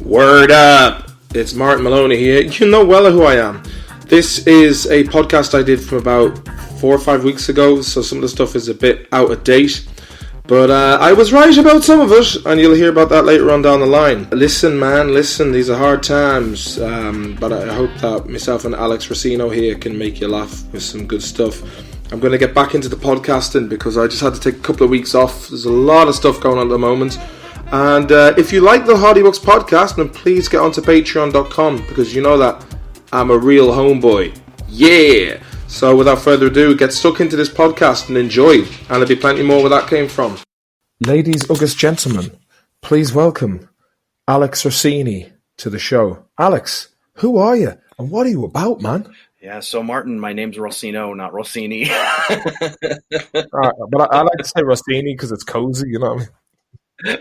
Word up! It's Martin Maloney here. You know well who I am. This is a podcast I did from about 4 or 5 weeks ago, so some of the stuff is a bit out of date. But I was right about some of it, and you'll hear about that later on down the line. Listen, man, listen, these are hard times. But I hope that myself and Alex Rossino here can make you laugh with some good stuff. I'm going to get back into the podcasting because I just had to take a couple of weeks off. There's a lot of stuff going on at the moment. And if you like the Hardy Bucks podcast, then please get onto patreon.com because you know that I'm a real homeboy. Yeah! So without further ado, get stuck into this podcast and enjoy. And there'll be plenty more where that came from. Ladies, August gentlemen, please welcome Alex Rossini to the show. Alex, who are you? And what are you about, man? Yeah, so Martin, my name's Rossino, not Rossini. But I like to say Rossini because it's cozy, you know what I mean?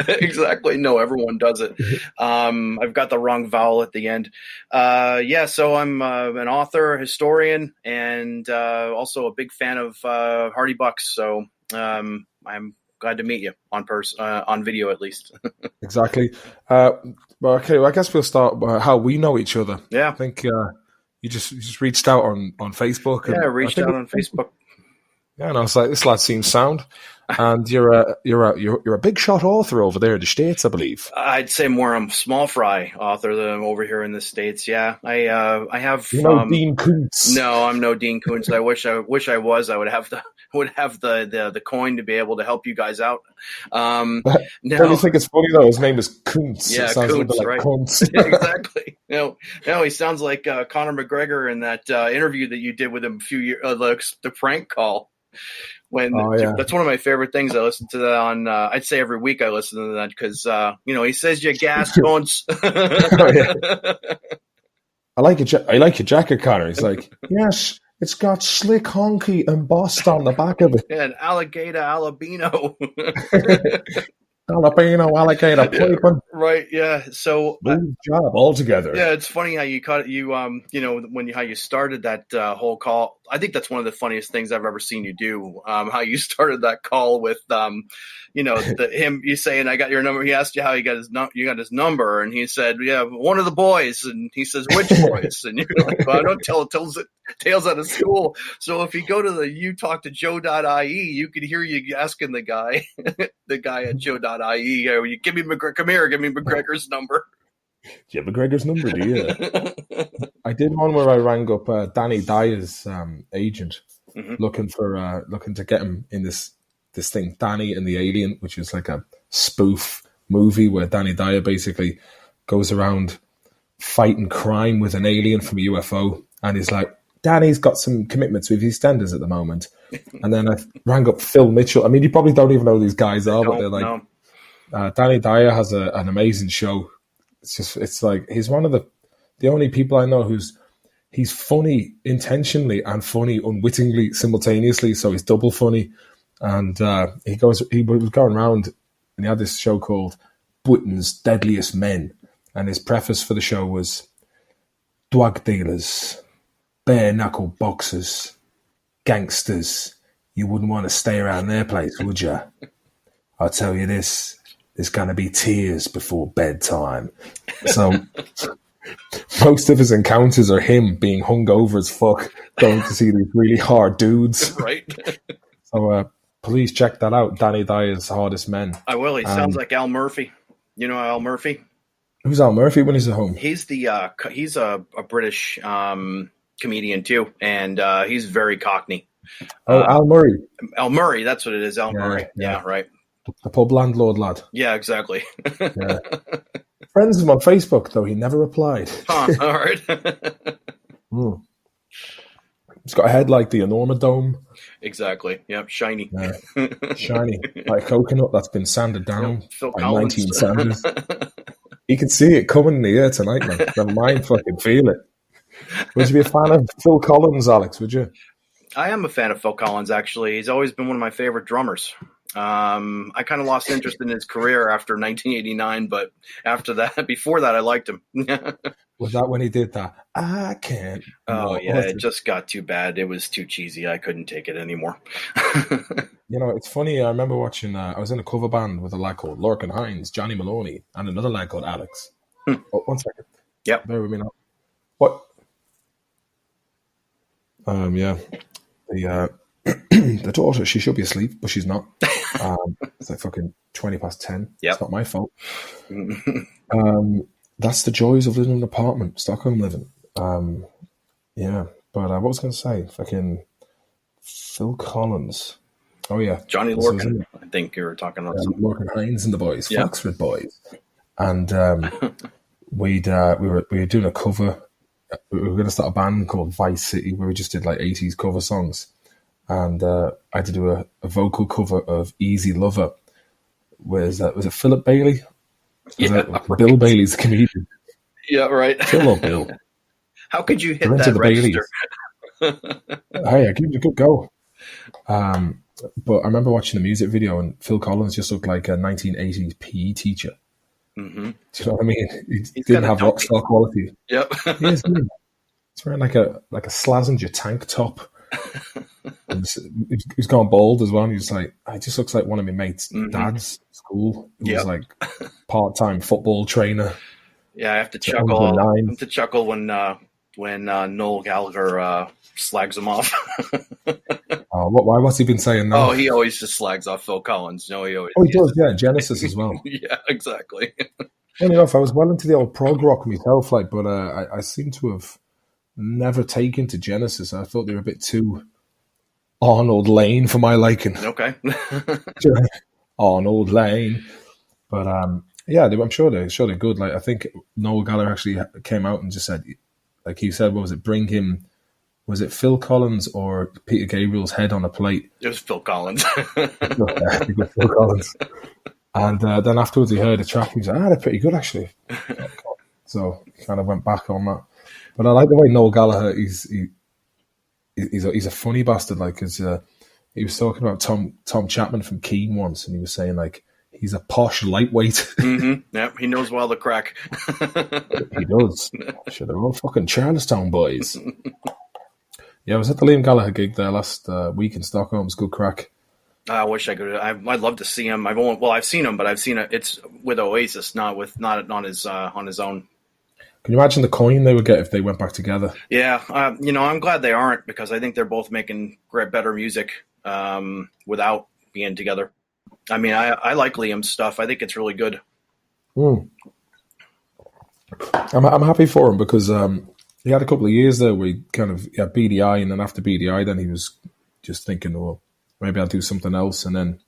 Exactly. No, everyone does it. I've got the wrong vowel at the end. So I'm an author, historian, and also a big fan of Hardy Bucks. So I'm glad to meet you on video at least. Exactly. Okay, well, I guess we'll start by how we know each other. Yeah. I think you just reached out on Facebook. Yeah, I reached out on Facebook. Yeah, and I was like, this lad seems sound. And you're a big shot author over there in the States, I believe. I'd say more I'm small fry author than I'm over here in the States. Yeah, I have. Dean Koontz. No, I'm no Dean Koontz. I wish I was. I would have the coin to be able to help you guys out. Don't you think it's funny though? His name is Koontz. Yeah, it sounds Koontz, like right? Kuntz. Exactly. No, he sounds like Conor McGregor in that interview that you did with him a few years, the prank call. That's one of my favorite things. I listen to that on. I'd say every week I listen to that because he says you gas Kuntz. I like your jacket, Connor. He's like, yes, it's got slick honky embossed on the back of it. Yeah, an alligator albino. Albino alligator piping. Right, yeah. So job altogether. Yeah, it's funny how you cut it. You how you started that whole call. I think that's one of the funniest things I've ever seen you do. How you started that call with him. You saying I got your number. He asked you how you got his number, and he said, yeah, one of the boys. And he says, which boys? And you're like, well, I don't tell tales out of school. So if you go to you talk to Joe.ie, you could hear you asking the guy at Joe.ie, you give me McGregor's number. Do you have McGregor's number? Do you? I did one where I rang up Danny Dyer's agent, looking to get him in this thing, Danny and the Alien, which is like a spoof movie where Danny Dyer basically goes around fighting crime with an alien from a UFO, and he's like, Danny's got some commitments with EastEnders at the moment. And then I rang up Phil Mitchell. I mean, you probably don't even know who these guys are, but they're like, Danny Dyer has an amazing show. It's like he's one of the only people I know he's funny intentionally and funny unwittingly simultaneously. So he's double funny, and he was going around and he had this show called Britain's Deadliest Men, and his preface for the show was drug dealers, bare knuckle boxers, gangsters. You wouldn't want to stay around their place, would you? I'll tell you this. There's going to be tears before bedtime. So most of his encounters are him being hungover as fuck, going to see these really hard dudes. Right. So please check that out, Danny Dyer's Hardest Men. I will. He sounds like Al Murphy. You know Al Murphy? Who's Al Murphy when he's at home? He's he's a British comedian too, and he's very Cockney. Al Murray. Al Murray, that's what it is. Al Murray. Yeah, right. The pub landlord lad. Yeah, exactly. Yeah. Friends with him on Facebook, though. He never replied. Huh, all right. He's got a head like the Enorma Dome. Exactly. Yep, shiny. Yeah. Shiny. Like a coconut that's been sanded down by 19 sanders. You can see it coming in the air tonight, man. Never mind, fucking feel it. Would you be a fan of Phil Collins, Alex? Would you? I am a fan of Phil Collins, actually. He's always been one of my favorite drummers. I kind of lost interest in his career after 1989, but before that, I liked him. Was that when he did that? I can't. Oh, yeah, it just got too bad. It was too cheesy. I couldn't take it anymore. You know, it's funny. I remember watching, I was in a cover band with a lad called Lorcan Hines, Johnny Maloney, and another lad called Alex. Oh, 1 second. Yep. Bear with me now. What? Yeah. The the daughter, she should be asleep, but she's not. It's like fucking 10:20. Yep. It's not my fault. That's the joys of living in an apartment, Stockholm living. Yeah. But what was I going to say? Fucking Phil Collins. Oh yeah, Johnny Lorcan. I think you were talking about something. Lorcan Hines and the boys, Yeah. Foxford boys, and we were doing a cover. We were going to start a band called Vice City, where we just did like 80s cover songs, and I had to do a vocal cover of Easy Lover. Was it Philip Bailey? Right. Bill Bailey's a comedian. Yeah, right. Phil or Bill? How could you hit that register? Hey, I give it a good go. But I remember watching the music video, and Phil Collins just looked like a 1980s PE teacher. Mm-hmm. Do you know what I mean? He didn't have rock star quality. Yep. He's wearing like a Slazenger tank top. He's gone bald as well. And he's like, it just looks like one of my mates' dad's school. He was like part-time football trainer. Yeah, I have to chuckle. I have to chuckle when Noel Gallagher slags him off. What's he been saying now? Oh, he always just slags off Phil Collins. No, he always. Oh, he does. Yeah, Genesis as well. Yeah, exactly. Funny enough, I was well into the old prog rock myself, but I seem to have never taken to Genesis. I thought they were a bit too Arnold Lane for my liking. Okay. Arnold Lane, but yeah, I'm sure they're good. Like I think Noel Gallagher actually came out and just said, like he said, what was it? Bring him. Was it Phil Collins or Peter Gabriel's head on a plate? It was Phil Collins. Phil Collins. And then afterwards he heard a track. He was like, they're pretty good actually. So kind of went back on that. But I like the way Noel Gallagher. He's a funny bastard. Like, cause he was talking about Tom Chapman from Keane once, and he was saying like he's a posh lightweight. Mm-hmm. Yep, he knows well the crack. He does. Sure, they're all fucking Charlestown boys. Yeah, I was at the Liam Gallagher gig there last week in Stockholm. It was good crack. I wish I could. I'd love to see him. I've seen him, but I've seen it. It's with Oasis, not on his own. Can you imagine the coin they would get if they went back together? Yeah, I'm glad they aren't, because I think they're both making better music without being together. I mean, I like Liam's stuff. I think it's really good. I'm happy for him because he had a couple of years there where he kind of had BDI, and then after BDI, then he was just thinking, well, maybe I'll do something else. And then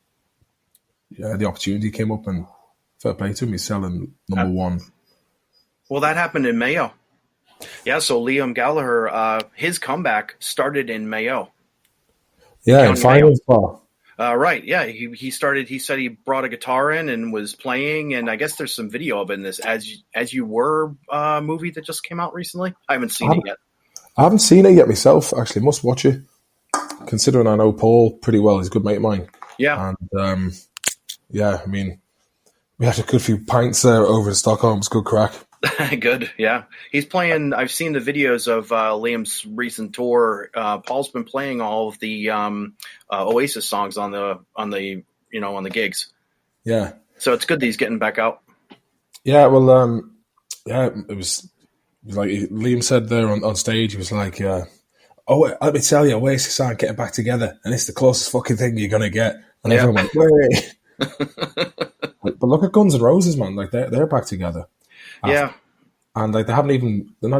the opportunity came up, and fair play to him, he's selling number one. Well, that happened in Mayo. Yeah, so Liam Gallagher, his comeback started in Mayo. Yeah, in finals bar. Right, yeah. He started. He said he brought a guitar in and was playing, and I guess there's some video of it in this As You Were movie that just came out recently. I haven't seen it yet. I haven't seen it yet myself. Actually, must watch it. Considering I know Paul pretty well, he's a good mate of mine. Yeah, and I mean, we had a good few pints there over in Stockholm. It's good crack. Good, yeah. He's playing. I've seen the videos of Liam's recent tour. Paul's been playing all of the Oasis songs on the gigs. Yeah. So it's good that he's getting back out. Yeah. Well, it was like Liam said there on stage. He was like, "Oh, let me tell you, Oasis aren't getting back together, and it's the closest fucking thing you're gonna get." And everyone went, "Wait." But look at Guns N' Roses, man. Like they're back together. Yeah, and like they're not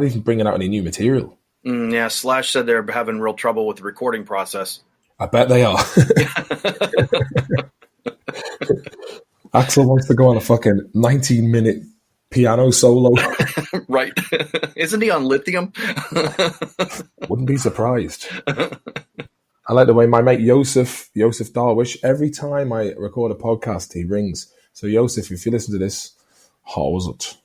even bringing out any new material. Yeah, Slash said they're having real trouble with the recording process. I bet they are. Axl wants to go on a fucking 19-minute piano solo. Right? Isn't he on lithium? Wouldn't be surprised. I like the way my mate Yosef Darwish, every time I record a podcast, he rings. So Yosef, if you listen to this, how was it?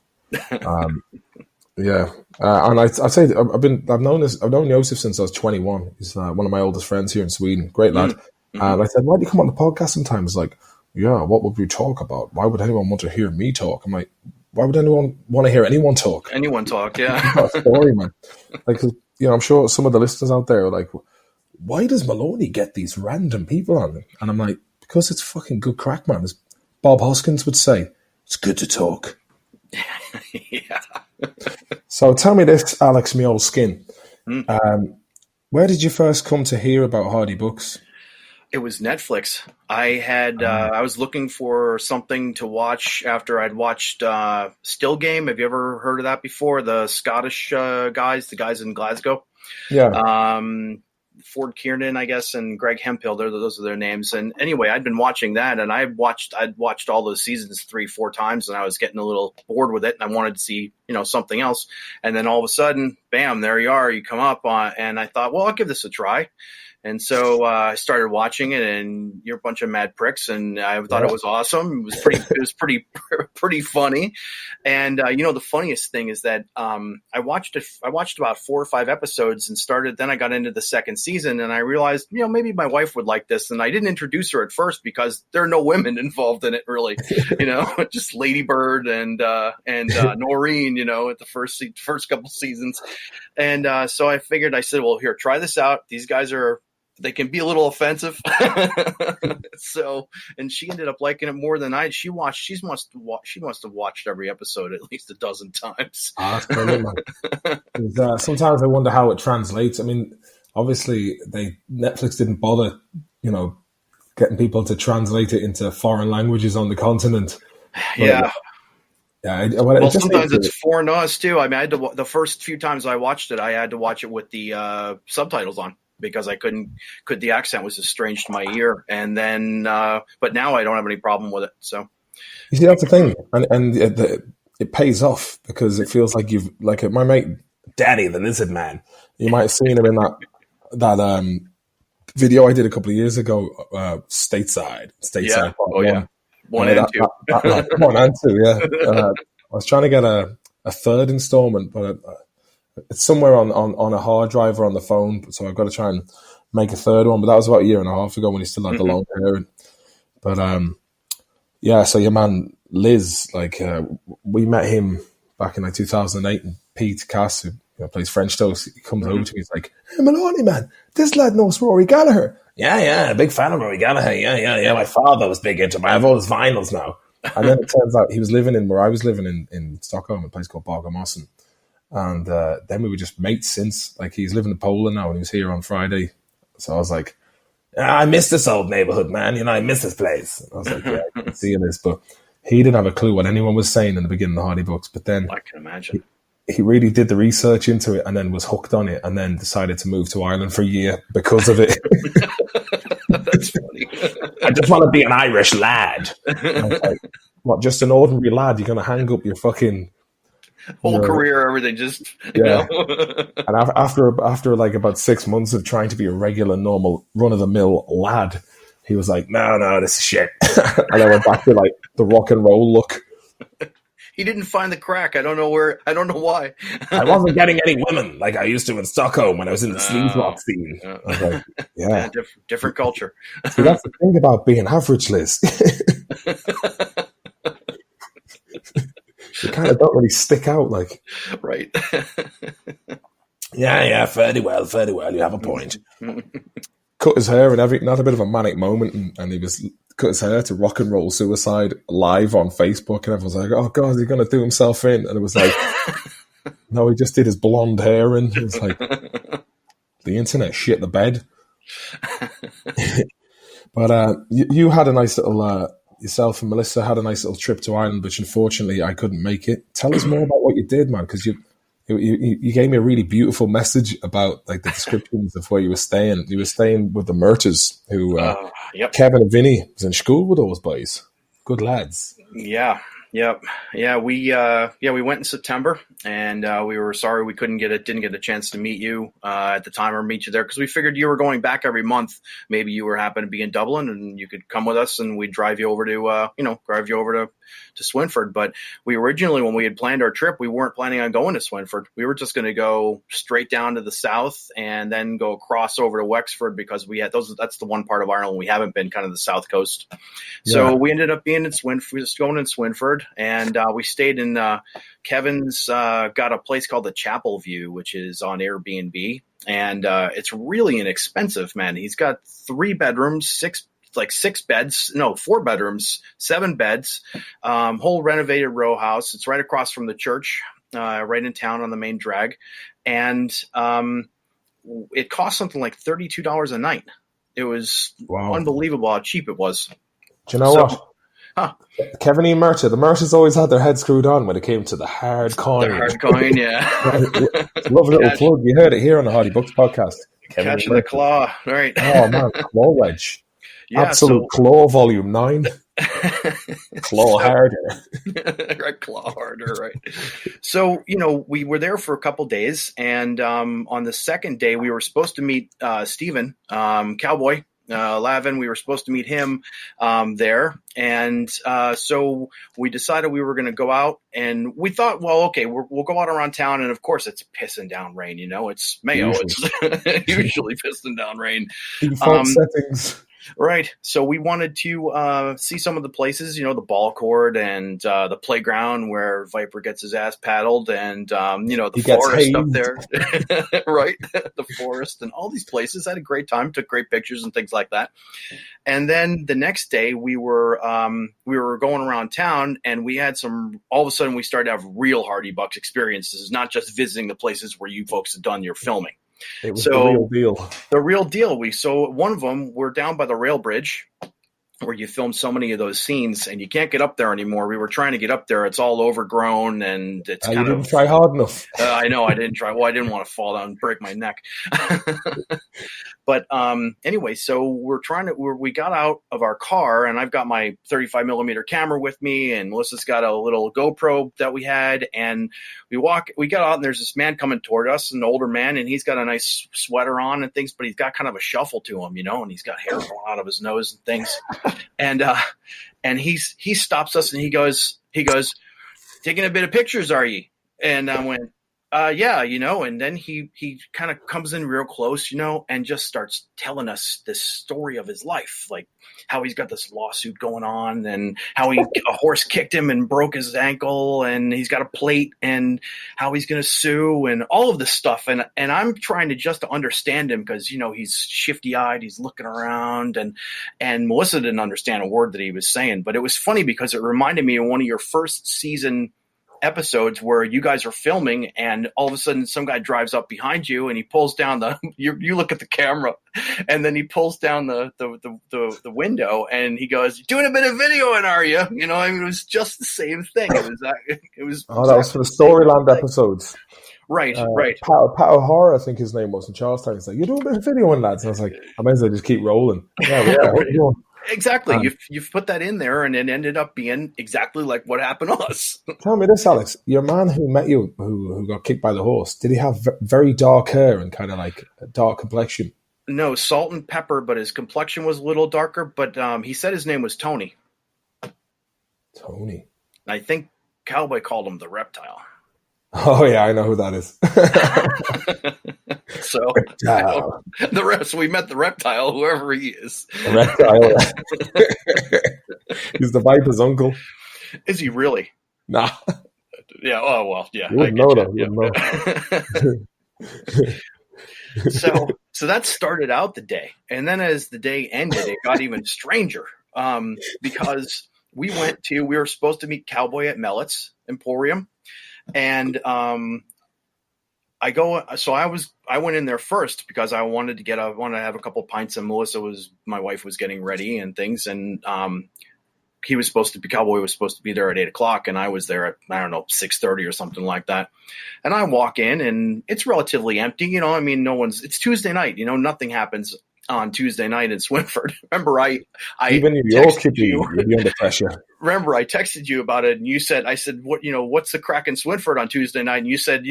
Yeah, and I'd say I've known Yosef since I was 21. He's one of my oldest friends here in Sweden. Great lad. Mm-hmm. And I said, "Why do you come on the podcast sometimes?" He's like, "Yeah, what would we talk about? Why would anyone want to hear me talk?" I'm like, "Why would anyone want to hear anyone talk?" Anyone talk, yeah. That's a story, man. Like, I'm sure some of the listeners out there are like, "Why does Maloney get these random people on?" And I'm like, because it's fucking good crack, man. As Bob Hoskins would say, it's good to talk. Yeah. So tell me this, Alex, me old skin. Mm. Where did you first come to hear about Hardy Books? It was Netflix. I was looking for something to watch after I'd watched Still Game. Have you ever heard of that before? The Scottish guys, the guys in Glasgow. Yeah. Ford Kiernan, I guess, and Greg Hemphill. Those are their names. And anyway, I'd been watching that, and I'd watched all those seasons 3-4 times, and I was getting a little bored with it, and I wanted to see, something else. And then all of a sudden, bam, there you are. You come up and I thought, well, I'll give this a try. And so I started watching it, and you're a bunch of mad pricks, and I thought it was awesome. It was pretty funny. And the funniest thing is that I watched about 4 or 5 episodes and then I got into the second season, and I realized, maybe my wife would like this. And I didn't introduce her at first because there are no women involved in it, really. Just Lady Bird and Noreen, at the first couple seasons. And so I said, well, here, try this out. These guys they can be a little offensive. So, and she ended up liking it more than I. She must have watched every episode at least a dozen times. That's brilliant, man. Sometimes I wonder how it translates. I mean, obviously Netflix didn't bother, getting people to translate it into foreign languages on the continent. Yeah. Well, sometimes it's foreign to us too. I mean, the first few times I watched it, I had to watch it with the subtitles on, because I the accent was just strange to my ear. And then, but now I don't have any problem with it. So you see, that's the thing. And it pays off, because it feels like my mate, Daddy, the Lizard Man, you might have seen him in that video I did a couple of years ago, Stateside. Yeah. Part yeah. 1 and 2. 1 and 2, yeah. I was trying to get a third installment, but it's somewhere on a hard drive or on the phone, so I've got to try and make a third one. But that was about a year and a half ago when he still had the long hair. But so your man Liz, we met him back in 2008, and Pete Cass, who plays French Toast, he comes over to me, he's like, "Hey Maloney, man, this lad knows Rory Gallagher." Yeah, big fan of Rory Gallagher. Yeah. My father was big into him. I have all his vinyls now. And then it turns out he was living where I was living in Stockholm, a place called Bagarmossen. And then we were just mates since. He's living in Poland now, and he was here on Friday. So I was like, I miss this old neighborhood, man. I miss this place. I was like, yeah, I can see this. But he didn't have a clue what anyone was saying in the beginning of the Hardy Books. But then I can imagine. He really did the research into it, and then was hooked on it, and then decided to move to Ireland for a year because of it. That's funny. I just want to be an Irish lad. Like, what, just an ordinary lad? You're going to hang up your fucking whole career, everything, just And after about 6 months of trying to be a regular, normal, run-of-the-mill lad, he was like, no, this is shit. And I went back to the rock and roll look. He didn't find the crack. I don't know why. I wasn't getting any women like I used to in Stockholm when I was in the sleaze rock scene. I was like, yeah. Different culture. See, that's the thing about being average, Liz. You kind of don't really stick out, right. Yeah, fairly well. You have a point. Cut his hair and everything. Not a bit of a manic moment, and he was cut his hair to Rock and Roll Suicide live on Facebook, and everyone was like, "Oh God, he's going to do himself in," and it was like, no, he just did his blonde hair, and it was like, the internet shit the bed. But you had a nice little. Yourself and Melissa had a nice little trip to Ireland, which unfortunately I couldn't make it. Tell us more about what you did, man, because you gave me a really beautiful message about the descriptions of where you were staying. You were staying with the Murters, who Kevin and Vinny was in school with those boys. Good lads. Yeah. We went in September, and we were sorry we didn't get a chance to meet you at the time or meet you there, because we figured you were going back every month. Maybe you were happen to be in Dublin, and you could come with us, and we'd drive you over to Swinford. But we originally, when we had planned our trip, we weren't planning on going to Swinford. We were just going to go straight down to the south and then go across over to Wexford, because we had that's the one part of Ireland we haven't been, kind of the south coast. So we ended up being in Swinford, just going in Swinford. And we stayed in Kevin's got a place called the Chapel View, which is on Airbnb. And it's really inexpensive, man. He's got 3 bedrooms, like 4 bedrooms, 7 beds, whole renovated row house. It's right across from the church, right in town on the main drag. And it cost something like $32 a night. It was unbelievable how cheap it was. Do you know what? Huh. Kevin E. Murta, the Murtas always had their head screwed on when it came to the hard coin. The hard coin, yeah. Love a little plug. You heard it here on the Hardy Books podcast. Catching the claw, right? Oh man, claw wedge. Yeah, absolute claw volume 9. Claw harder. Right, claw harder, right. So, we were there for a couple days, and on the second day we were supposed to meet Stephen, Cowboy Lavin. We were supposed to meet him there. And so we decided we were going to go out, and we thought, well, okay, we'll go out around town. And of course it's pissing down rain, it's Mayo. Usually. It's usually pissing down rain. Default settings. Right. So we wanted to see some of the places, the ball court and the playground where Viper gets his ass paddled, and, the forest up there. Right. The forest and all these places. I had a great time, took great pictures and things like that. And then the next day we were going around town, and we had all of a sudden we started to have real Hardy Bucks experiences, not just visiting the places where you folks had done your filming. It was the real deal. The real deal. So one of them, we're down by the rail bridge where you film so many of those scenes, and you can't get up there anymore. We were trying to get up there. It's all overgrown, and it's you didn't try hard enough. I know I didn't try. Well, I didn't want to fall down and break my neck. But anyway, so we got out of our car, and I've got my 35 millimeter camera with me, and Melissa's got a little GoPro that we had, and we got out, and there's this man coming toward us, an older man, and he's got a nice sweater on and things, but he's got kind of a shuffle to him, and he's got hair falling out of his nose and things. And he stops us, and he goes, taking a bit of pictures, are you? And I went, yeah, and then he kind of comes in real close, and just starts telling us this story of his life, like how he's got this lawsuit going on, and how a horse kicked him and broke his ankle, and he's got a plate, and how he's going to sue, and all of this stuff. And I'm trying to just to understand him, because, he's shifty eyed, he's looking around, and Melissa didn't understand a word that he was saying. But it was funny because it reminded me of one of your first season episodes where you guys are filming, and all of a sudden some guy drives up behind you, and he pulls down you look at the camera, and then he pulls down the window, and he goes, "Doing a bit of videoing, are you?" It was just the same thing. It was that was for the Storyland episodes. Right. Pat O'Hara, I think his name was, in Charlestown. He's like, "You're doing a bit of videoing, lads." And I was like, I might as well just keep rolling. Yeah. What are you doing? Exactly. You've put that in there, and it ended up being exactly like what happened to us. Tell me this, Alex. Your man who met you, who got kicked by the horse, did he have very dark hair and kind of like a dark complexion? No, salt and pepper, but his complexion was a little darker. But he said his name was Tony. Tony. I think Cowboy called him the Reptile. Oh yeah, I know who that is. So the rest, we met the Reptile, whoever he is. The Reptile. He's the Viper's uncle. Is he really? Nah. Yeah. Oh well. Yeah. You wouldn't know that. So that started out the day, and then as the day ended, it got even stranger. Because we were supposed to meet Cowboy at Mellett's Emporium. And I went in there first because I wanted to have a couple pints, and my wife was getting ready and things. And Cowboy was supposed to be there at 8:00, and I was there at, 6:30 or something like that. And I walk in, and it's relatively empty, it's Tuesday night, nothing happens on Tuesday night in Swinford. Remember, I even New York could be under pressure. Remember, I texted you about it, and I said, what's the crack in Swinford on Tuesday night? And you said,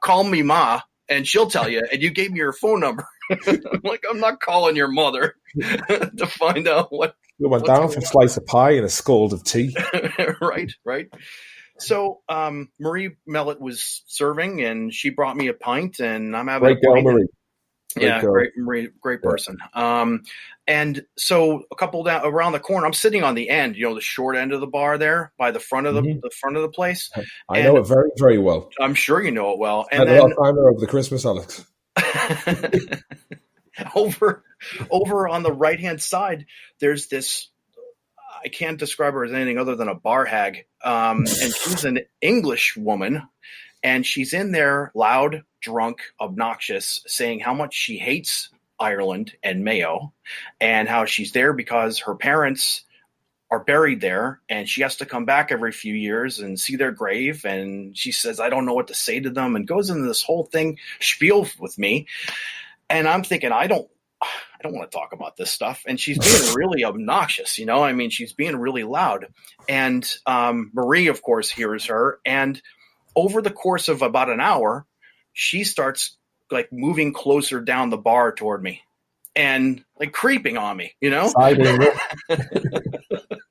call me Ma, and she'll tell you. And you gave me your phone number. I'm like, I'm not calling your mother to find out what. We went down for a slice of pie and a scald of tea. Right. So Marie Mellett was serving, and she brought me a pint, and I'm having a pint. Marie. Great person. And so a couple down around the corner, I'm sitting on the end, the short end of the bar there by the front of the front of the place. I know it very, very well. I'm sure you know it well. And then over the Christmas, Alex. over on the right-hand side, there's this, I can't describe her as anything other than a bar hag. And she's an English woman, and she's in there loud, drunk, obnoxious, saying how much she hates Ireland and Mayo, and how she's there because her parents are buried there, and she has to come back every few years and see their grave. And she says, I don't know what to say to them, and goes into this whole thing spiel with me. And I'm thinking, I don't want to talk about this stuff. And she's being really obnoxious, you know, I mean, she's being really loud. And Marie, of course, hears her. And over the course of about an hour, she starts like moving closer down the bar toward me and like creeping on me, you know,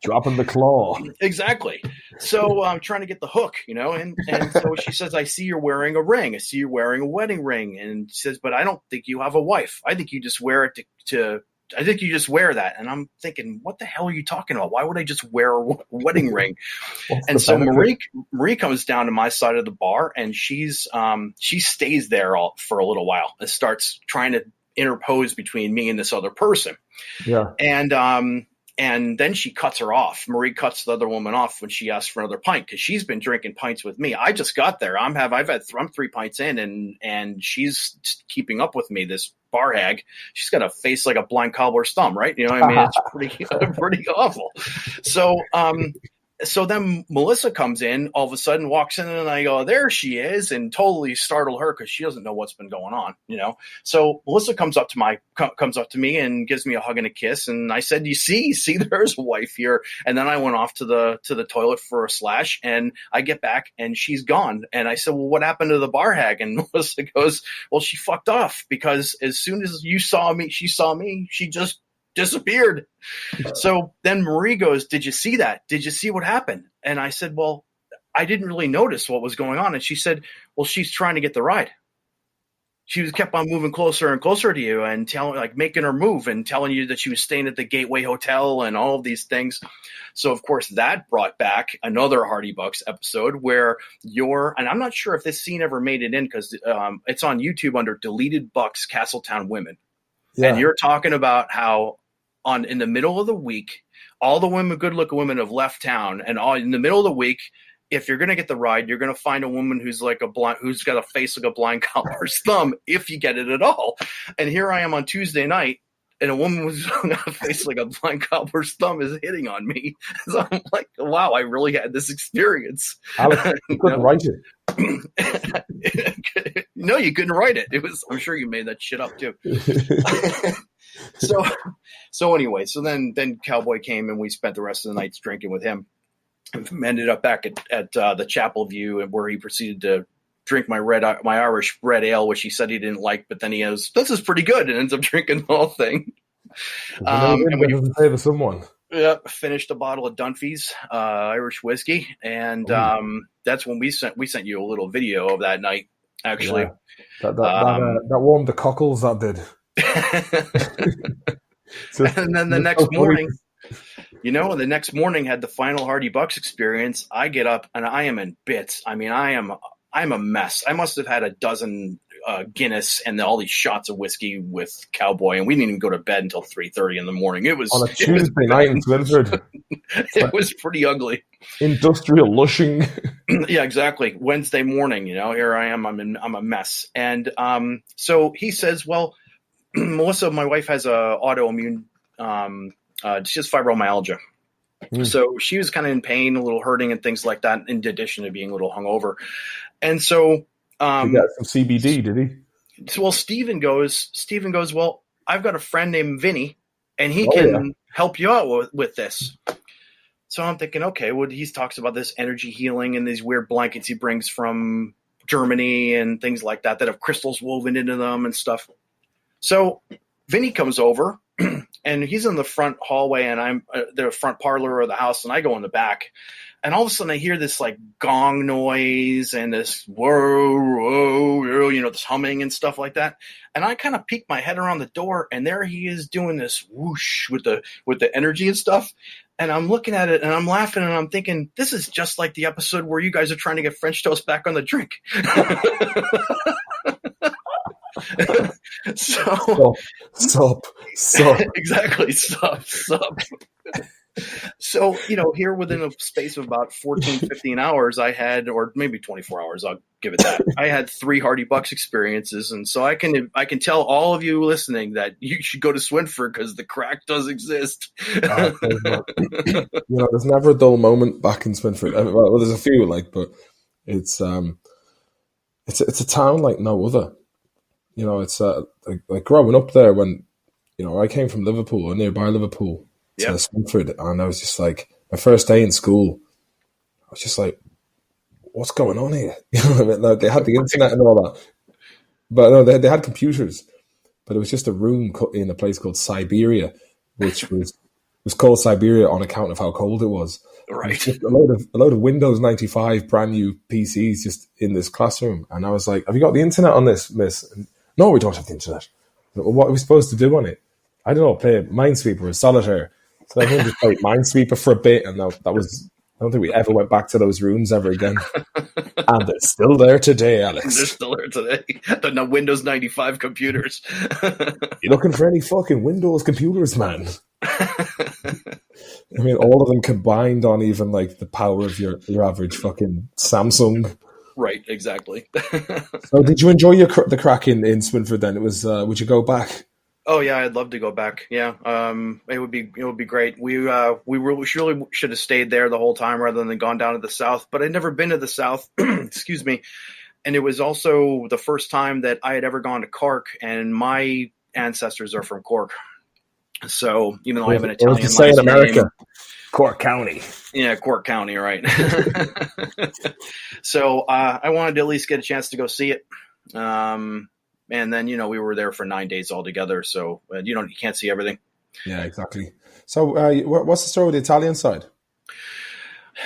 dropping the claw. Exactly. So I'm trying to get the hook, you know, and so she says, I see you're wearing a ring. I see you're wearing a wedding ring. And she says, but I don't think you have a wife. I think you just wear it I think you just wear that. And I'm thinking, what the hell are you talking about? Why would I just wear a wedding ring? And so Marie comes down to my side of the bar, and she stays there for a little while and starts trying to interpose between me and this other person. Yeah. And then she cuts her off. Marie cuts the other woman off when she asks for another pint, because she's been drinking pints with me. I just got there. I'm 3 pints in, and she's keeping up with me. This bar hag. She's got a face like a blind cobbler's thumb, right? You know what I mean? It's pretty awful. So then Melissa comes in, all of a sudden walks in, and I go, there she is, and totally startle her because she doesn't know what's been going on, you know? So Melissa comes up to me and gives me a hug and a kiss. And I said, you see, there's a wife here. And then I went off to the toilet for a slash, and I get back and she's gone. And I said, well, what happened to the bar hag? And Melissa goes, well, she fucked off, because as soon as she saw me, she just disappeared. So then Marie goes, did you see that? Did you see what happened? And I said, well, I didn't really notice what was going on. And she said, well, she's trying to get the ride. She kept on moving closer and closer to you and making her move and telling you that she was staying at the Gateway Hotel and all of these things. So of course that brought back another Hardy Bucks episode where and I'm not sure if this scene ever made it in, because it's on YouTube under Deleted Bucks Castletown Women. Yeah. And you're talking about how in the middle of the week, all the women, good-looking women, have left town, and in the middle of the week, if you're going to get the ride, you're going to find a woman who's got a face like a blind cobbler's thumb, if you get it at all. And here I am on Tuesday night, and a woman with a face like a blind cobbler's thumb is hitting on me. So I'm like, wow, I really had this experience. Alex, you couldn't write it. No, you couldn't write it. I'm sure you made that shit up too. So anyway, then Cowboy came, and we spent the rest of the nights drinking with him. We ended up back at the Chapel View, where he proceeded to drink my Irish red ale, which he said he didn't like, but then he goes, this is pretty good, and ends up drinking the whole thing. And we favor someone. Yeah, finished a bottle of Dunphy's Irish whiskey, and that's when we sent you a little video of that night. Actually, yeah. That warmed the cockles. That did. And then the next morning, the next morning had the final Hardy Bucks experience. I get up and I am in bits. I mean, I'm a mess. I must have had a dozen Guinness and all these shots of whiskey with Cowboy, and we didn't even go to bed until 3:30 in the morning. It was on a Tuesday night in Swinford. It was pretty ugly. Industrial lushing. Yeah, exactly. Wednesday morning, here I am. I'm a mess. And so he says, well, Melissa, my wife, has a autoimmune, she has fibromyalgia. So she was kind of in pain, a little hurting and things like that, in addition to being a little hungover. And so he got some CBD, did he? Well, Steven goes, well, I've got a friend named Vinny, and he can help you out with this. So I'm thinking, okay, well, he talks about this energy healing and these weird blankets he brings from Germany and things like that have crystals woven into them and stuff. So Vinny comes over, and he's in the front hallway, and I'm the front parlor of the house, and I go in the back. And all of a sudden I hear this like gong noise and this whoa, this humming and stuff like that. And I kind of peek my head around the door, and there he is doing this whoosh with the energy and stuff. And I'm looking at it and I'm laughing, and I'm thinking, this is just like the episode where you guys are trying to get French toast back on the drink. Stop. So Exactly. Sup. So, here within a space of about 14, 15 hours, I had, or maybe 24 hours, I'll give it that. I had 3 Hardy Bucks experiences. And so I can tell all of you listening that you should go to Swinford because the crack does exist. there's never a dull moment back in Swinford. Well, there's a few, but it's a town like no other. It's like growing up there when, I came from Liverpool or nearby Liverpool to Swinford, and I was just like, my first day in school, I was just like, what's going on here? They had the internet and all that, but no, they had computers, but it was just a room in a place called Siberia, which was called Siberia on account of how cold it was. Right. A load of Windows 95 brand new PCs just in this classroom, and I was like, have you got the internet on this, miss? And, no, we don't have the internet. Well, what are we supposed to do on it? I don't know, play Minesweeper or Solitaire. So everyone just played Minesweeper for a bit, and that was, I don't think we ever went back to those rooms ever again. And they're still there today, Alex. They're still there today. The Windows 95 computers. You looking for any fucking Windows computers, man? I mean, all of them combined on even the power of your average fucking Samsung. Right, exactly. So, did you enjoy the crack in Swinford? Then it was. Would you go back? Oh yeah, I'd love to go back. Yeah, it would be great. We really should have stayed there the whole time rather than gone down to the south. But I'd never been to the south. Excuse me. And it was also the first time that I had ever gone to Cork, and my ancestors are from Cork. So even though I have an Italian last name, America, Cork County. Yeah, Cork County, right. So I wanted to at least get a chance to go see it. And then, we were there for 9 days altogether. So, you can't see everything. Yeah, exactly. So what's the story with the Italian side?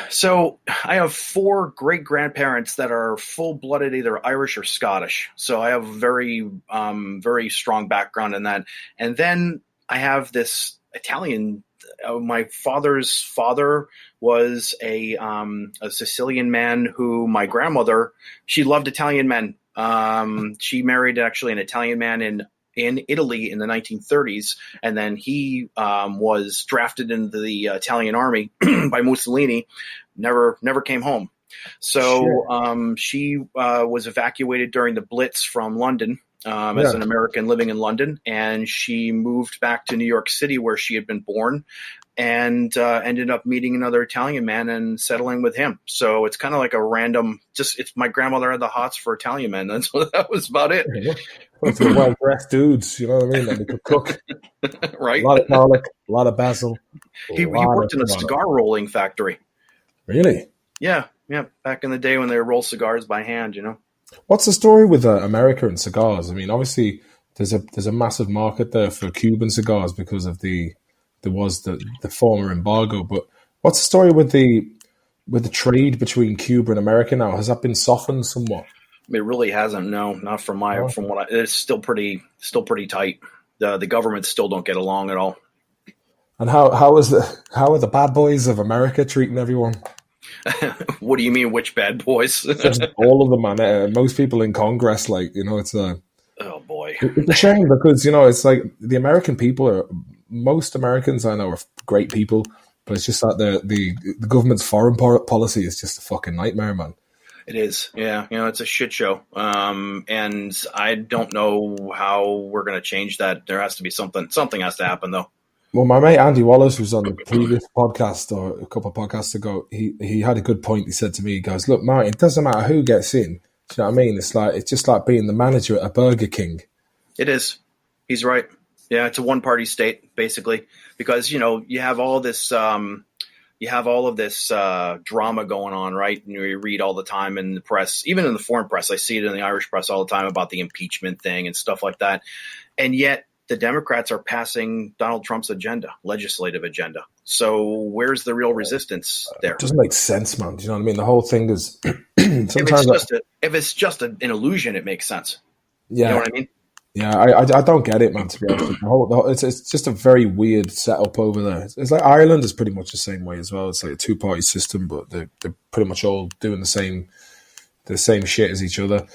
So I have 4 great-grandparents that are full-blooded, either Irish or Scottish. So I have a very, very strong background in that. And then I have this Italian. My father's father was a Sicilian man who my grandmother, she loved Italian men. She married actually an Italian man in Italy in the 1930s, and then he was drafted into the Italian army by Mussolini. Never came home. So she was evacuated during the Blitz from London as an American living in London, and she moved back to New York City where she had been born, and ended up meeting another Italian man and settling with him. So it's kind of like a random, it's my grandmother had the hots for Italian men. And so that was about it. It's well-dressed dudes, you know what I mean? That they could cook. Right. A lot of garlic, a lot of basil. He worked in a cigar rolling factory. Really? Yeah. Back in the day when they roll cigars by hand, What's the story with America and cigars? I mean, obviously there's a massive market there for Cuban cigars because of the former embargo. But what's the story with the trade between Cuba and America now? Has that been softened somewhat? It really hasn't. No, not from it's still pretty tight. The governments still don't get along at all. And how are the bad boys of America treating everyone? What do you mean, which bad boys? Just all of them, man. Most people in Congress, it's a. Oh boy, it's a shame because it's like the American people most Americans I know are great people, but it's just that the government's foreign policy is just a fucking nightmare, man. It is, yeah. It's a shit show, and I don't know how we're going to change that. There has to be something. Something has to happen, though. Well, my mate Andy Wallace was on the previous podcast or a couple of podcasts ago. He had a good point. He said to me, he goes, "Look, Martin, it doesn't matter who gets in. Do you know what I mean? It's just like being the manager at a Burger King." It is. He's right. Yeah, it's a one-party state, basically, because, you have all this drama going on, right? And you read all the time in the press, even in the foreign press. I see it in the Irish press all the time about the impeachment thing and stuff like that. And yet the Democrats are passing Donald Trump's legislative agenda. So where's the real resistance there? It doesn't make sense, man. Do you know what I mean? The whole thing is if it's just an illusion, it makes sense. Yeah. You know what I mean? Yeah, I don't get it, man, to be honest. It's just a very weird setup over there. It's like Ireland is pretty much the same way as well. It's like a two-party system, but they're pretty much all doing the same shit as each other.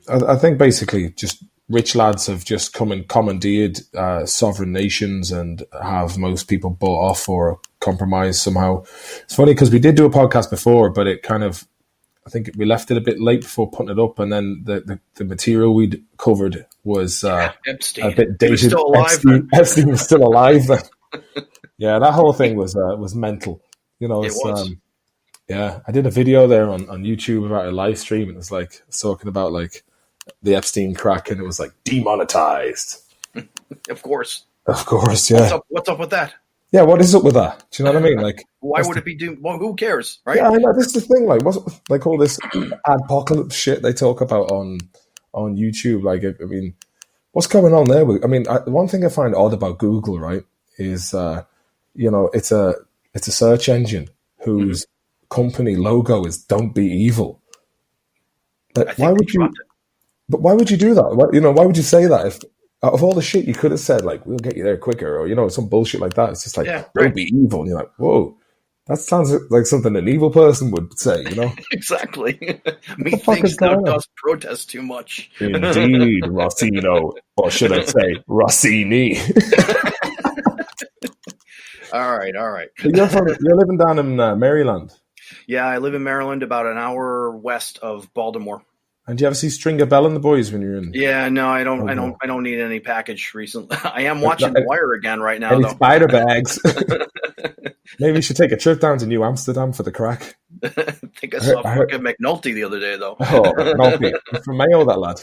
I think basically just rich lads have just come and commandeered sovereign nations and have most people bought off or compromised somehow. It's funny because we did do a podcast before, but it kind of, I think we left it a bit late before putting it up, and then the material we'd covered was Epstein. a bit dated. He was still alive. Epstein was still alive then. Yeah, that whole thing was mental. You know, it was. Yeah, I did a video there on YouTube about a live stream, and it was like talking about like the Epstein crack, and it was like demonetized. Of course, yeah. What's up with that? Yeah, what is up with that? Do you know what I mean? Like, why would it be doomed? Well, who cares, right? Yeah, I know. This is the thing. Like, what's like all this apocalypse shit they talk about on YouTube? Like, I mean, what's going on there? I mean, one thing I find odd about Google, right, is you know, it's a search engine whose company logo is "Don't be evil." Like, why would you? But why would you do that? Why would you say that if out of all the shit you could have said, like, we'll get you there quicker, or, you know, some bullshit like that. It's just like, don't be evil. And you're like, whoa, that sounds like something an evil person would say, you know? Exactly. Methinks thou dost protest too much. Indeed, Rossino. Or should I say, Rossini? All right. You're living down in Maryland. Yeah, I live in Maryland, about an hour west of Baltimore. And do you ever see Stringer Bell and the Boys when you're in? Yeah, no, I don't. I don't need any package recently. I am watching The Wire again right now. Any though. spider bags? Maybe we should take a trip down to New Amsterdam for the crack. I think I saw fucking McNulty the other day, though. Oh, McNulty from Mayo, that lad.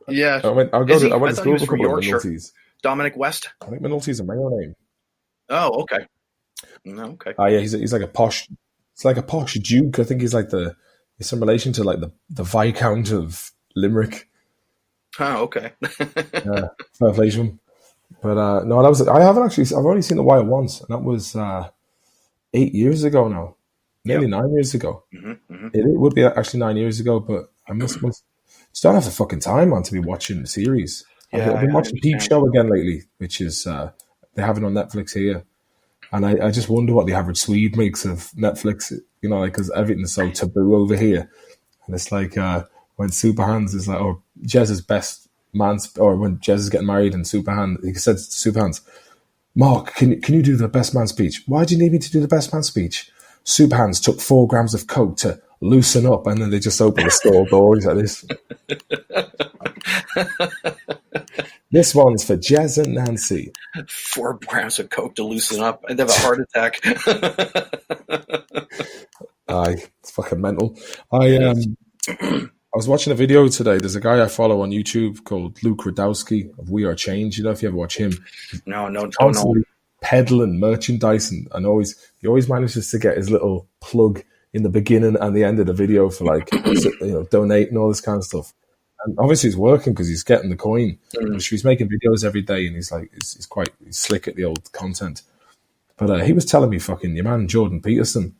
Yeah, I went to school with a couple of McNultys. Dominic West. I think McNulty's a Mayo name. Oh, okay. No, okay. Oh yeah, he's like a posh. It's like a posh duke. I think he's like he's some relation to like the Viscount of Limerick. Oh, okay. Fair play to him. But no, that was. I haven't actually. I've only seen The Wire once, and that was 8 years ago now, nearly 9 years ago. It would be actually 9 years ago, but I must just don't have the fucking time, man, to be watching the series. Yeah, I've been watching Peep Show again lately, which is they have it on Netflix here, and I just wonder what the average Swede makes of Netflix. You know, like, because everything's so taboo over here, and it's like. When Superhands is like, or Jez's best man, or when Jez is getting married and Superhand, he said to Superhands, Mark, can you do the best man speech? Why do you need me to do the best man speech? Superhands took 4 grams of coke to loosen up, and then they just open the store door. He's like this. This one's for Jez and Nancy. 4 grams of coke to loosen up and have a heart attack. Aye, it's fucking mental. I was watching a video today. There's a guy I follow on YouTube called Luke Radowski of We Are Change. You know, if you ever watch him. No. Constantly peddling merchandise, and he always manages to get his little plug in the beginning and the end of the video for, like, you know, donate and all this kind of stuff. And obviously he's working because he's getting the coin. He's making videos every day, and he's slick at the old content. But he was telling me fucking your man Jordan Peterson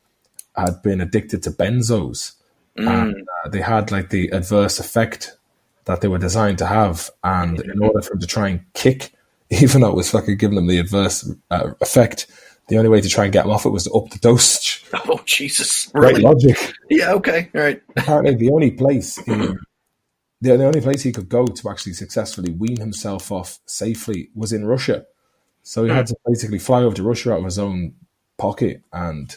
had been addicted to benzos. And they had like the adverse effect that they were designed to have, and in order for him to try and kick, even though it was fucking giving them the adverse effect, the only way to try and get him off it was to up the dosage. Oh Jesus! Really? Great logic. Yeah. Okay. All right. Apparently, the only place he could go to actually successfully wean himself off safely was in Russia. So he had to basically fly over to Russia out of his own pocket and,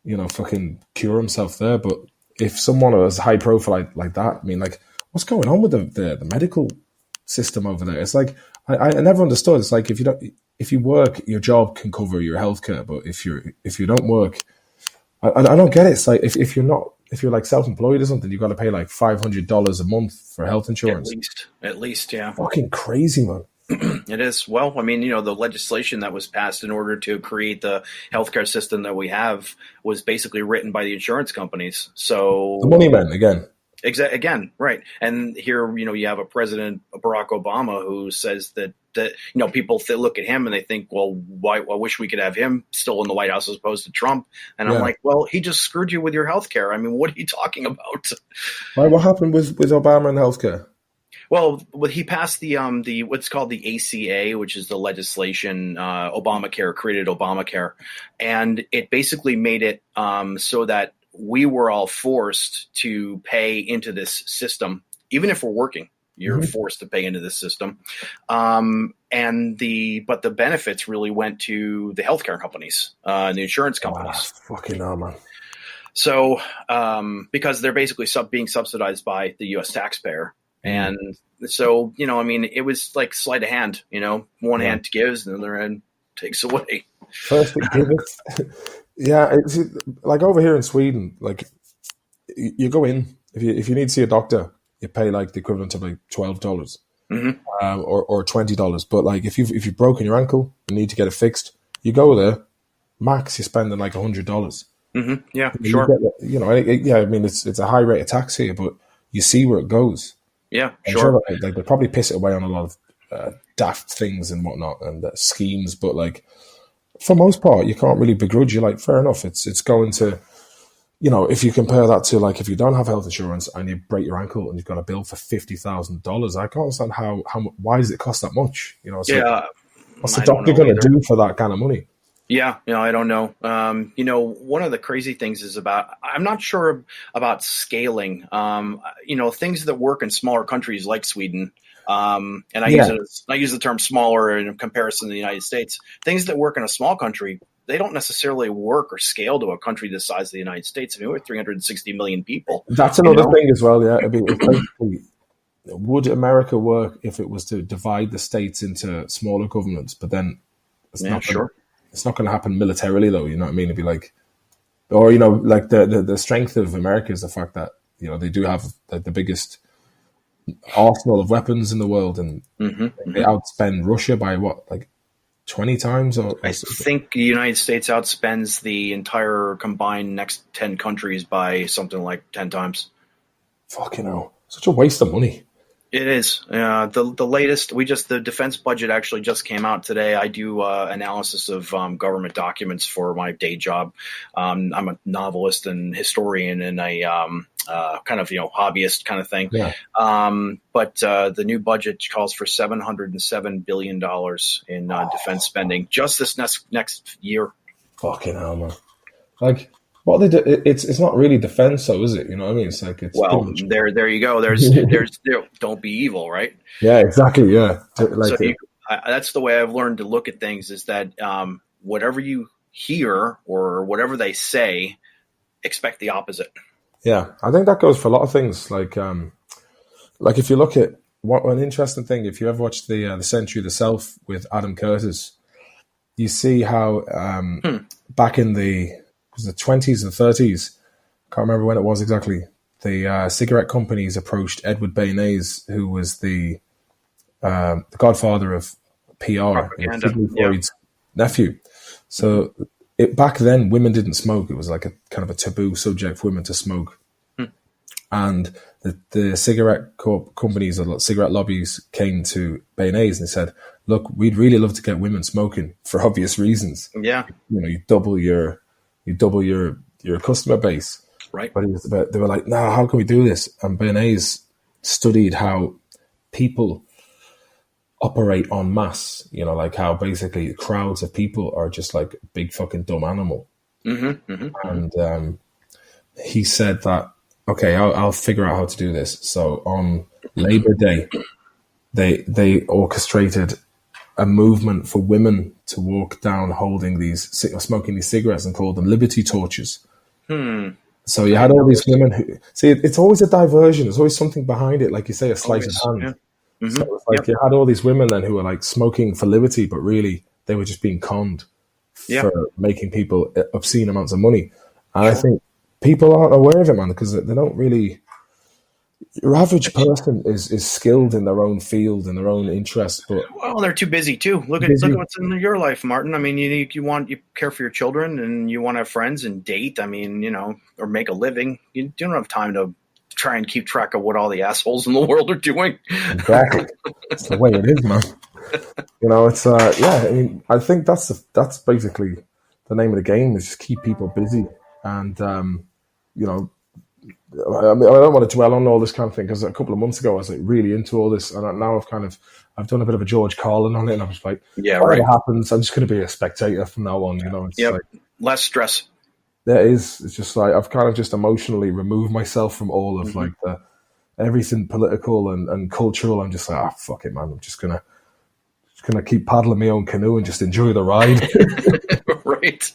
you know, fucking cure himself there, but. If someone was high profile like that, I mean, like, what's going on with the medical system over there? It's like I never understood. It's like if you work, your job can cover your healthcare, but if you don't work, I don't get it. It's like if you're like self-employed or something, you've got to pay like $500 a month for health insurance. At least, yeah. Fucking crazy, man. It is. Well, I mean, you know, the legislation that was passed in order to create the healthcare system that we have was basically written by the insurance companies. So the money men again. Again, right. And here, you know, you have a president, Barack Obama, who says that you know, people look at him and they think, well, why? I wish we could have him still in the White House as opposed to Trump. And I'm like, well, he just screwed you with your healthcare. I mean, what are you talking about? Right, what happened with Obama and healthcare? Well, he passed the what's called the ACA, which is the legislation. Obamacare created Obamacare, and it basically made it so that we were all forced to pay into this system, even if we're working. You're forced to pay into the system. But the benefits really went to the healthcare companies, and the insurance companies. Fucking hell, man. So, because they're basically being subsidized by the U.S. taxpayer. And so, it was like sleight of hand, one hand gives and the other hand takes away. First it giveth. Yeah. It's like over here in Sweden, like you go in, if you need to see a doctor, you pay like the equivalent of like $12, or $20. But like if you've broken your ankle and need to get it fixed, you go there, max you're spending like $100. Yeah, sure. It's a high rate of tax here, but you see where it goes. Yeah, I'm sure. They probably piss it away on a lot of daft things and whatnot and schemes, but like for most part, you can't really begrudge. You're like, fair enough. It's going to, if you compare that to like if you don't have health insurance and you break your ankle and you've got a bill for $50,000, I can't understand why does it cost that much? What's the doctor going to do for that kind of money? Yeah, I don't know. One of the crazy things is I'm not sure about scaling. Things that work in smaller countries like Sweden, and I use the term smaller in comparison to the United States. Things that work in a small country, they don't necessarily work or scale to a country the size of the United States. We're 360 million people. That's another thing as well. Yeah, basically, would America work if it was to divide the states into smaller governments? But then it's not sure. It's not going to happen militarily, though. You know what I mean? It'd be like, or like the strength of America is the fact that they do have the biggest arsenal of weapons in the world, and they outspend Russia by what, like 20 times? I think the United States outspends the entire combined next 10 countries by something like 10 times. Fucking hell! Such a waste of money. It is. The latest, the defense budget actually just came out today. I do analysis of government documents for my day job. I'm a novelist and historian and a kind of, hobbyist kind of thing. Yeah. But the new budget calls for $707 billion in defense spending just this next year. Fucking hell, man. Like, what they do, it's not really defense, though, is it? You know what I mean? It's like there you go. There's don't be evil, right? Yeah, exactly. Yeah, that's the way I've learned to look at things. Is that whatever you hear or whatever they say, expect the opposite. Yeah, I think that goes for a lot of things. Like if you look at an interesting thing, if you ever watched the Century of the Self with Adam Curtis, you see how back in the 20s and 30s, can't remember when it was exactly, the cigarette companies approached Edward Bernays, who was the godfather of PR, Sidney Freud's nephew. So back then, women didn't smoke. It was like a kind of a taboo subject for women to smoke. And the cigarette companies or cigarette lobbies came to Bernays and said, look, we'd really love to get women smoking for obvious reasons. Yeah. You double your customer base. Right. But they were like, no, how can we do this? And Bernays studied how people operate en masse, like how basically crowds of people are just like a big fucking dumb animal. And he said that, okay, I'll figure out how to do this. So on Labor Day, they orchestrated a movement for women to walk down smoking these cigarettes and called them liberty torches. So you had all these women who, see, it's always a diversion. There's always something behind it. Like you say, a sleight of hand. Yeah. So it's like you had all these women then who were like smoking for liberty, but really they were just being conned for making people obscene amounts of money. And I think people aren't aware of it, man, because they don't really. Your average person is skilled in their own field and their own interests, but they're too busy too. Look at what's in your life, Martin. I mean, you care for your children and you want to have friends and date. I mean, or make a living. You don't have time to try and keep track of what all the assholes in the world are doing. Exactly, it's the way it is, man. It's I mean, I think that's basically the name of the game, is just keep people busy. And I don't want to dwell on all this kind of thing, because a couple of months ago I was like really into all this, and now I've done a bit of a George Carlin on it, and I was like, whatever happens, I'm just going to be a spectator from now on. It's like, less stress. There is. It's just like I've kind of just emotionally removed myself from all of like everything political and cultural, I'm just like, fuck it, man. I'm just gonna keep paddling my own canoe and just enjoy the ride. Right.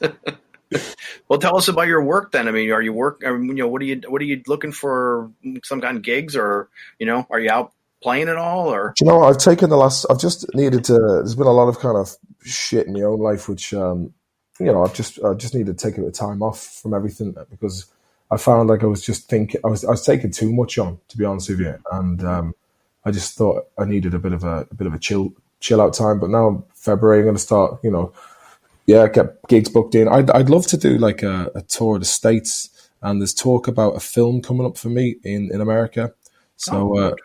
Well, tell us about your work then. I mean, are you what are you looking for? Some kind of gigs, or are you out playing at all? Or I've just needed to. There's been a lot of kind of shit in my own life, which I just needed to take a bit of time off from everything, because I found like I was just thinking I was taking too much on, to be honest with you, and I just thought I needed a bit of a chill out time. But now February, I'm going to start, get gigs booked in. I'd love to do like a tour of the States, and there's talk about a film coming up for me in America. So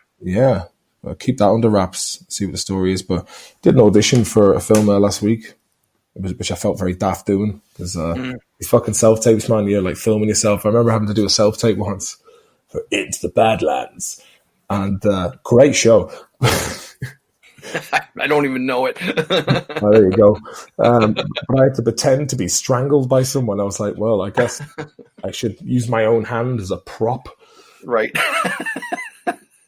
I'll keep that under wraps, see what the story is. But did an audition for a film there last week, which I felt very daft doing, because these fucking self-tapes, man, you're like filming yourself. I remember having to do a self-tape once for Into the Badlands, and great show. I don't even know it. Oh, there you go. But I had to pretend to be strangled by someone. I was like, well, I guess I should use my own hand as a prop. Right.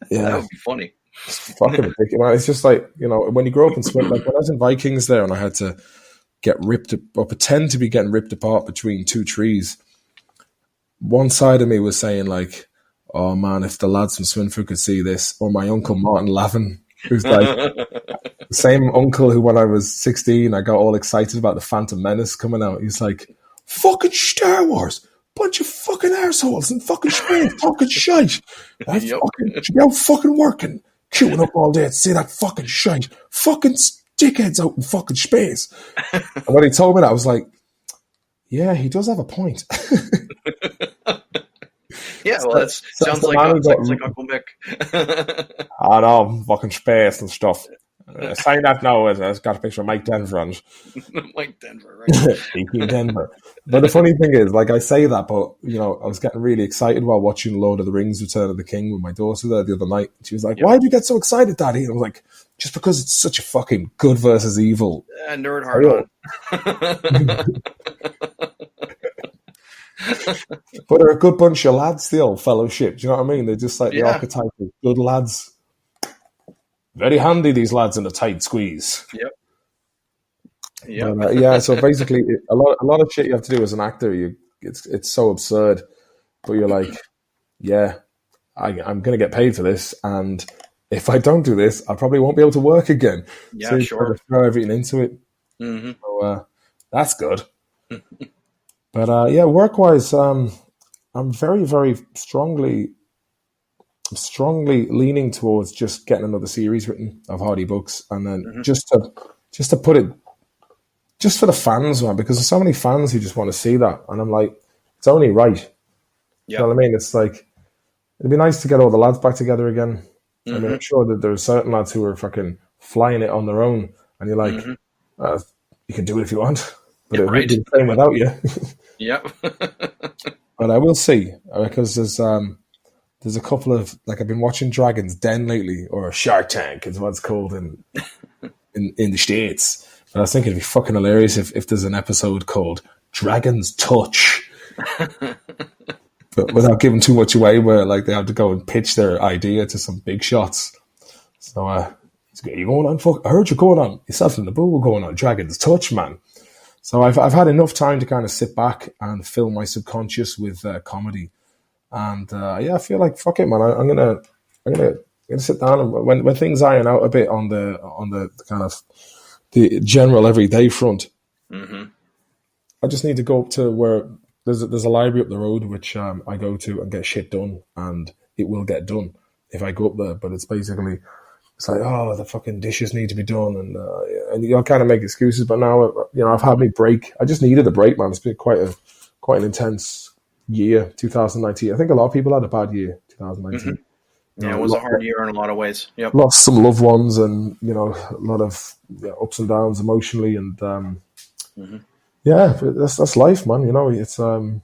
Yeah. That would be funny. It's fucking ridiculous. It's just like, when you grow up in Swinford, like when I was in Vikings there and I had to get ripped or pretend to be getting ripped apart between two trees, one side of me was saying like, oh man, if the lads from Swinford could see this, or my uncle Martin Lavin, who's like the same uncle who, when I was 16, I got all excited about the Phantom Menace coming out. He's like, fucking Star Wars, bunch of fucking assholes and fucking Spain talking shite. Should be out fucking working, queuing up all day to see that fucking shite. Fucking dickheads out in fucking space. And when he told me that, I was like, yeah, he does have a point. Yeah, well, that sounds like Uncle Mick. I know, fucking space and stuff. Saying that now, it's got a picture of Mike Denver on it. Mike Denver, right? AP Denver. But the funny thing is, like, I say that, but, I was getting really excited while watching Lord of the Rings Return of the King with my daughter there the other night. She was like, why do you get so excited, Daddy? And I was like, just because it's such a fucking good versus evil. Nerd hard on. But they're a good bunch of lads, the old fellowship. Do you know what I mean? They're just like the archetype of good lads. Very handy, these lads in a tight squeeze. Yep. But, so basically, a lot of shit you have to do as an actor. It's so absurd, but you're like, I'm going to get paid for this, and if I don't do this, I probably won't be able to work again. Yeah, so sure. Throw everything into it. Mm-hmm. So that's good. But work-wise, I'm very, very strongly leaning towards just getting another series written of Hardy books, and then just to put it, just for the fans, man, because there's so many fans who just want to see that, and I'm like, it's only right. Yeah. You know what I mean? It's like, it'd be nice to get all the lads back together again. I mean, I'm sure that there's certain lads who are fucking flying it on their own, and you're like, you can do it if you want, but it would be the same without you. Yep. But I will see, because there's a couple of, like, I've been watching Dragon's Den lately, or Shark Tank is what it's called in the States. And I was thinking it'd be fucking hilarious if there's an episode called Dragon's Touch. But without giving too much away, where like they have to go and pitch their idea to some big shots. So you going on? I heard you're going on yourself in the boo going on Dragon's Touch, man. So I've had enough time to kind of sit back and fill my subconscious with comedy, and I feel like fuck it, man. I'm gonna sit down, and when things iron out a bit on the kind of the general everyday front, I just need to go up to where there's a library up the road which I go to and get shit done, and it will get done if I go up there. But it's basically, it's like, oh, the fucking dishes need to be done, and you'll kind of make excuses. But now, I've had my break. I just needed a break, man. It's been quite an intense year, 2019. I think a lot of people had a bad year, 2019. Yeah, it was a hard year in a lot of ways. Yep. Lost some loved ones, and a lot of ups and downs emotionally, and that's life, man.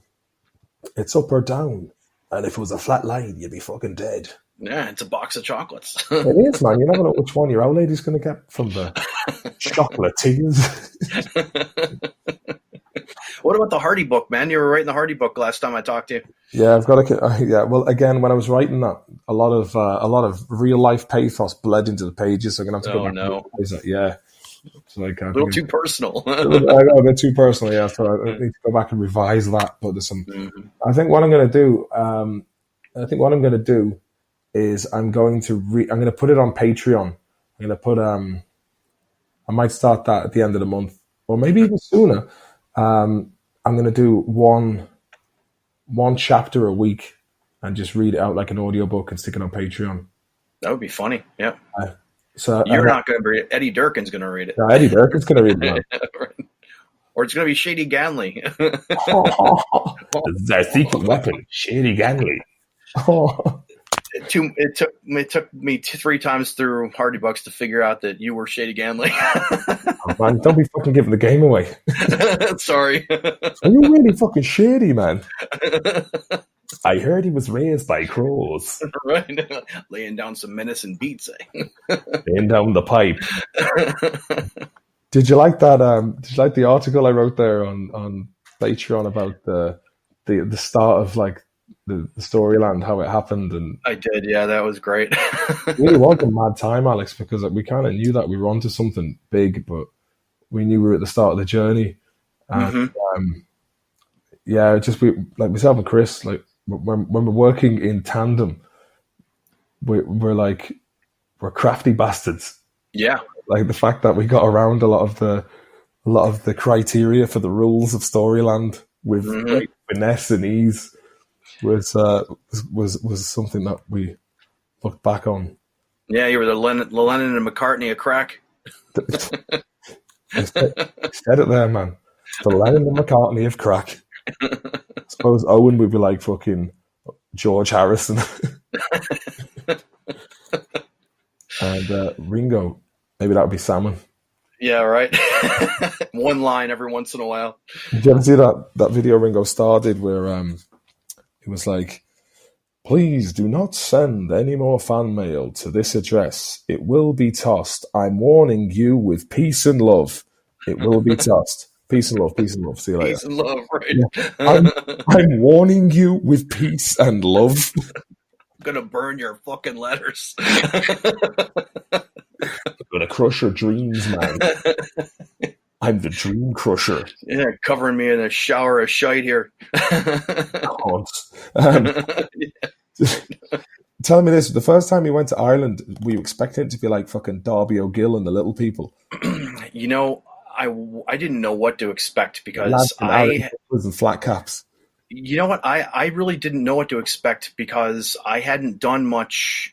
It's up or down, and if it was a flat line, you'd be fucking dead. Yeah, it's a box of chocolates. It is, man. You never know which one your old lady's going to get from the chocolatiers. What about the Hardy book, man? You were writing the Hardy book last time I talked to you. Yeah, I've got to. Yeah, well, again, when I was writing that, a lot of real life pathos bled into the pages. So I'm gonna have to go back. No. And revise that. Yeah, it's like a little too personal. I got a bit too personal. Yeah, so I need to go back and revise that. But there's some. I think what I'm going to do. Is I'm going to put it on Patreon. I'm going to put. I might start that at the end of the month, or maybe even sooner. I'm going to do one chapter a week and just read it out like an audiobook and stick it on Patreon. That would be funny. Yeah. So you're not going to read it. Eddie Durkin's going to read it. No, Eddie Durkin's going to read it. Or it's going to be Shady Ganley. The secret weapon, Shady Ganley. It took me 3 times through Hardy Bucks to figure out that you were Shady Ganley. Oh, man, don't be fucking giving the game away. Sorry. Are you really fucking shady, man? I heard he was raised by crows. Right. Laying down some menacing beats, eh? Laying down the pipe. Did you like that? Did you like the article I wrote there on Patreon about the start of like the Storyland, how it happened? And I did, yeah, that was great. It really was a mad time, Alex, because we kind of knew that we were onto something big, but we knew we were at the start of the journey. And just like myself and Chris, like when we're working in tandem, we're crafty bastards. Yeah, like the fact that we got around a lot of the criteria for the rules of Storyland with great finesse and ease was something that we looked back on. Yeah, you were the Lennon and McCartney of crack. You said it there, man. The Lennon and McCartney of crack. I suppose Owen would be like fucking George Harrison. And Ringo, maybe that would be Salmon. Yeah, right. One line every once in a while. Did you ever see that video Ringo Starr did where it was like, please do not send any more fan mail to this address. It will be tossed. I'm warning you with peace and love. It will be tossed. Peace and love, peace and love. See you later. Peace and love, right. Yeah. I'm warning you with peace and love. I'm going to burn your fucking letters. I'm going to crush your dreams, man. I'm the dream crusher. Yeah, covering me in a shower of shite here. Tell me this, the first time you went to Ireland, were you expecting it to be like fucking Darby O'Gill and the Little People? You know, I didn't know what to expect because I was in flat caps. You know what? I really didn't know what to expect because I hadn't done much.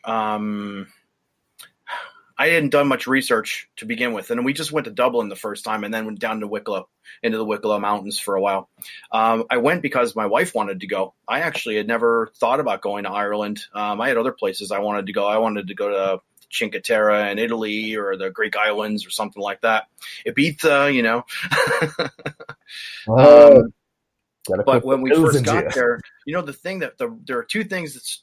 I hadn't done much research to begin with, and we just went to Dublin the first time, and then went down to Wicklow, into the Wicklow Mountains for a while. I went because my wife wanted to go. I actually had never thought about going to Ireland. I had other places I wanted to go. I wanted to go to Cinque Terre in Italy or the Greek Islands or something like that. Ibiza, you know. But when we first got there, you know, the thing that there are three things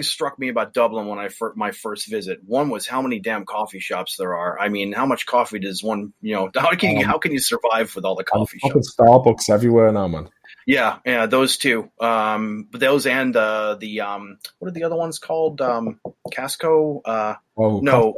struck me about Dublin when my first visit. One was how many damn coffee shops there are. I mean, how much coffee does one, you know, how can you survive with all the coffee shops? Starbucks everywhere now, man. Yeah, those two. But those and the what are the other ones called? Casco? No.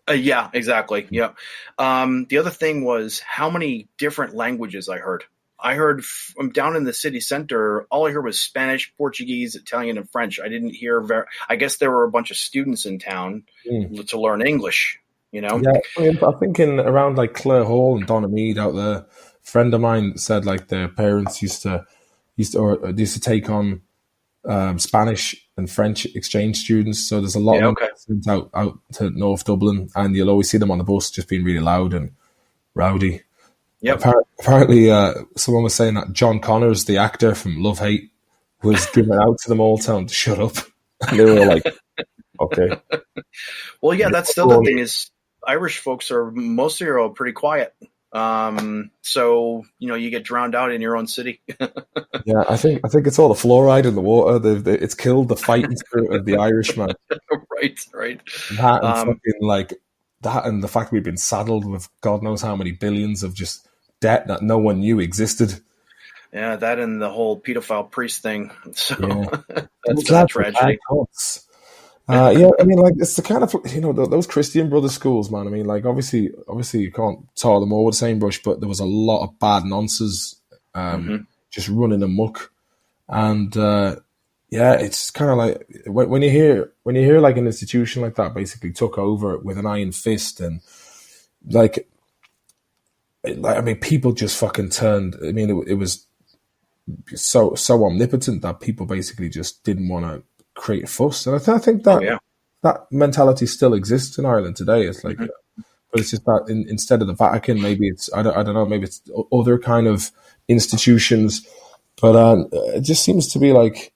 Yeah, exactly. Yeah. The other thing was how many different languages I heard. I heard down in the city center, all I heard was Spanish, Portuguese, Italian, and French. I didn't hear I guess there were a bunch of students in town to learn English, you know? Yeah, I think around like Clare Hall and Donamead out there, a friend of mine said like their parents used to take on Spanish and French exchange students. So there's a lot of students out to North Dublin, and you'll always see them on the bus just being really loud and rowdy. Yep. Apparently, someone was saying that John Connors, the actor from Love Hate, was giving out to them all telling them to shut up. And they were like, okay. Well, yeah, that's still the thing is Irish folks mostly are pretty quiet. So, you know, you get drowned out in your own city. Yeah, I think it's all the fluoride in the water. It's killed the fighting spirit of the Irishman. Right. That and that and the fact we've been saddled with God knows how many billions of just debt that no one knew existed. Yeah, that and the whole pedophile priest thing. So Yeah, that's a tragedy. Yeah, I mean, like it's the kind of those Christian brother schools, man. I mean, like obviously you can't tar them all with the same brush, but there was a lot of bad nonsense just running amok, and yeah, it's kind of like when you hear like an institution like that basically took over with an iron fist, and like I mean, people just fucking turned. I mean, it was so omnipotent that people basically just didn't want to create a fuss, and I think that that mentality still exists in Ireland today. It's like, but it's just that instead of the Vatican, maybe it's I don't know, maybe it's other kind of institutions, but it just seems to be like,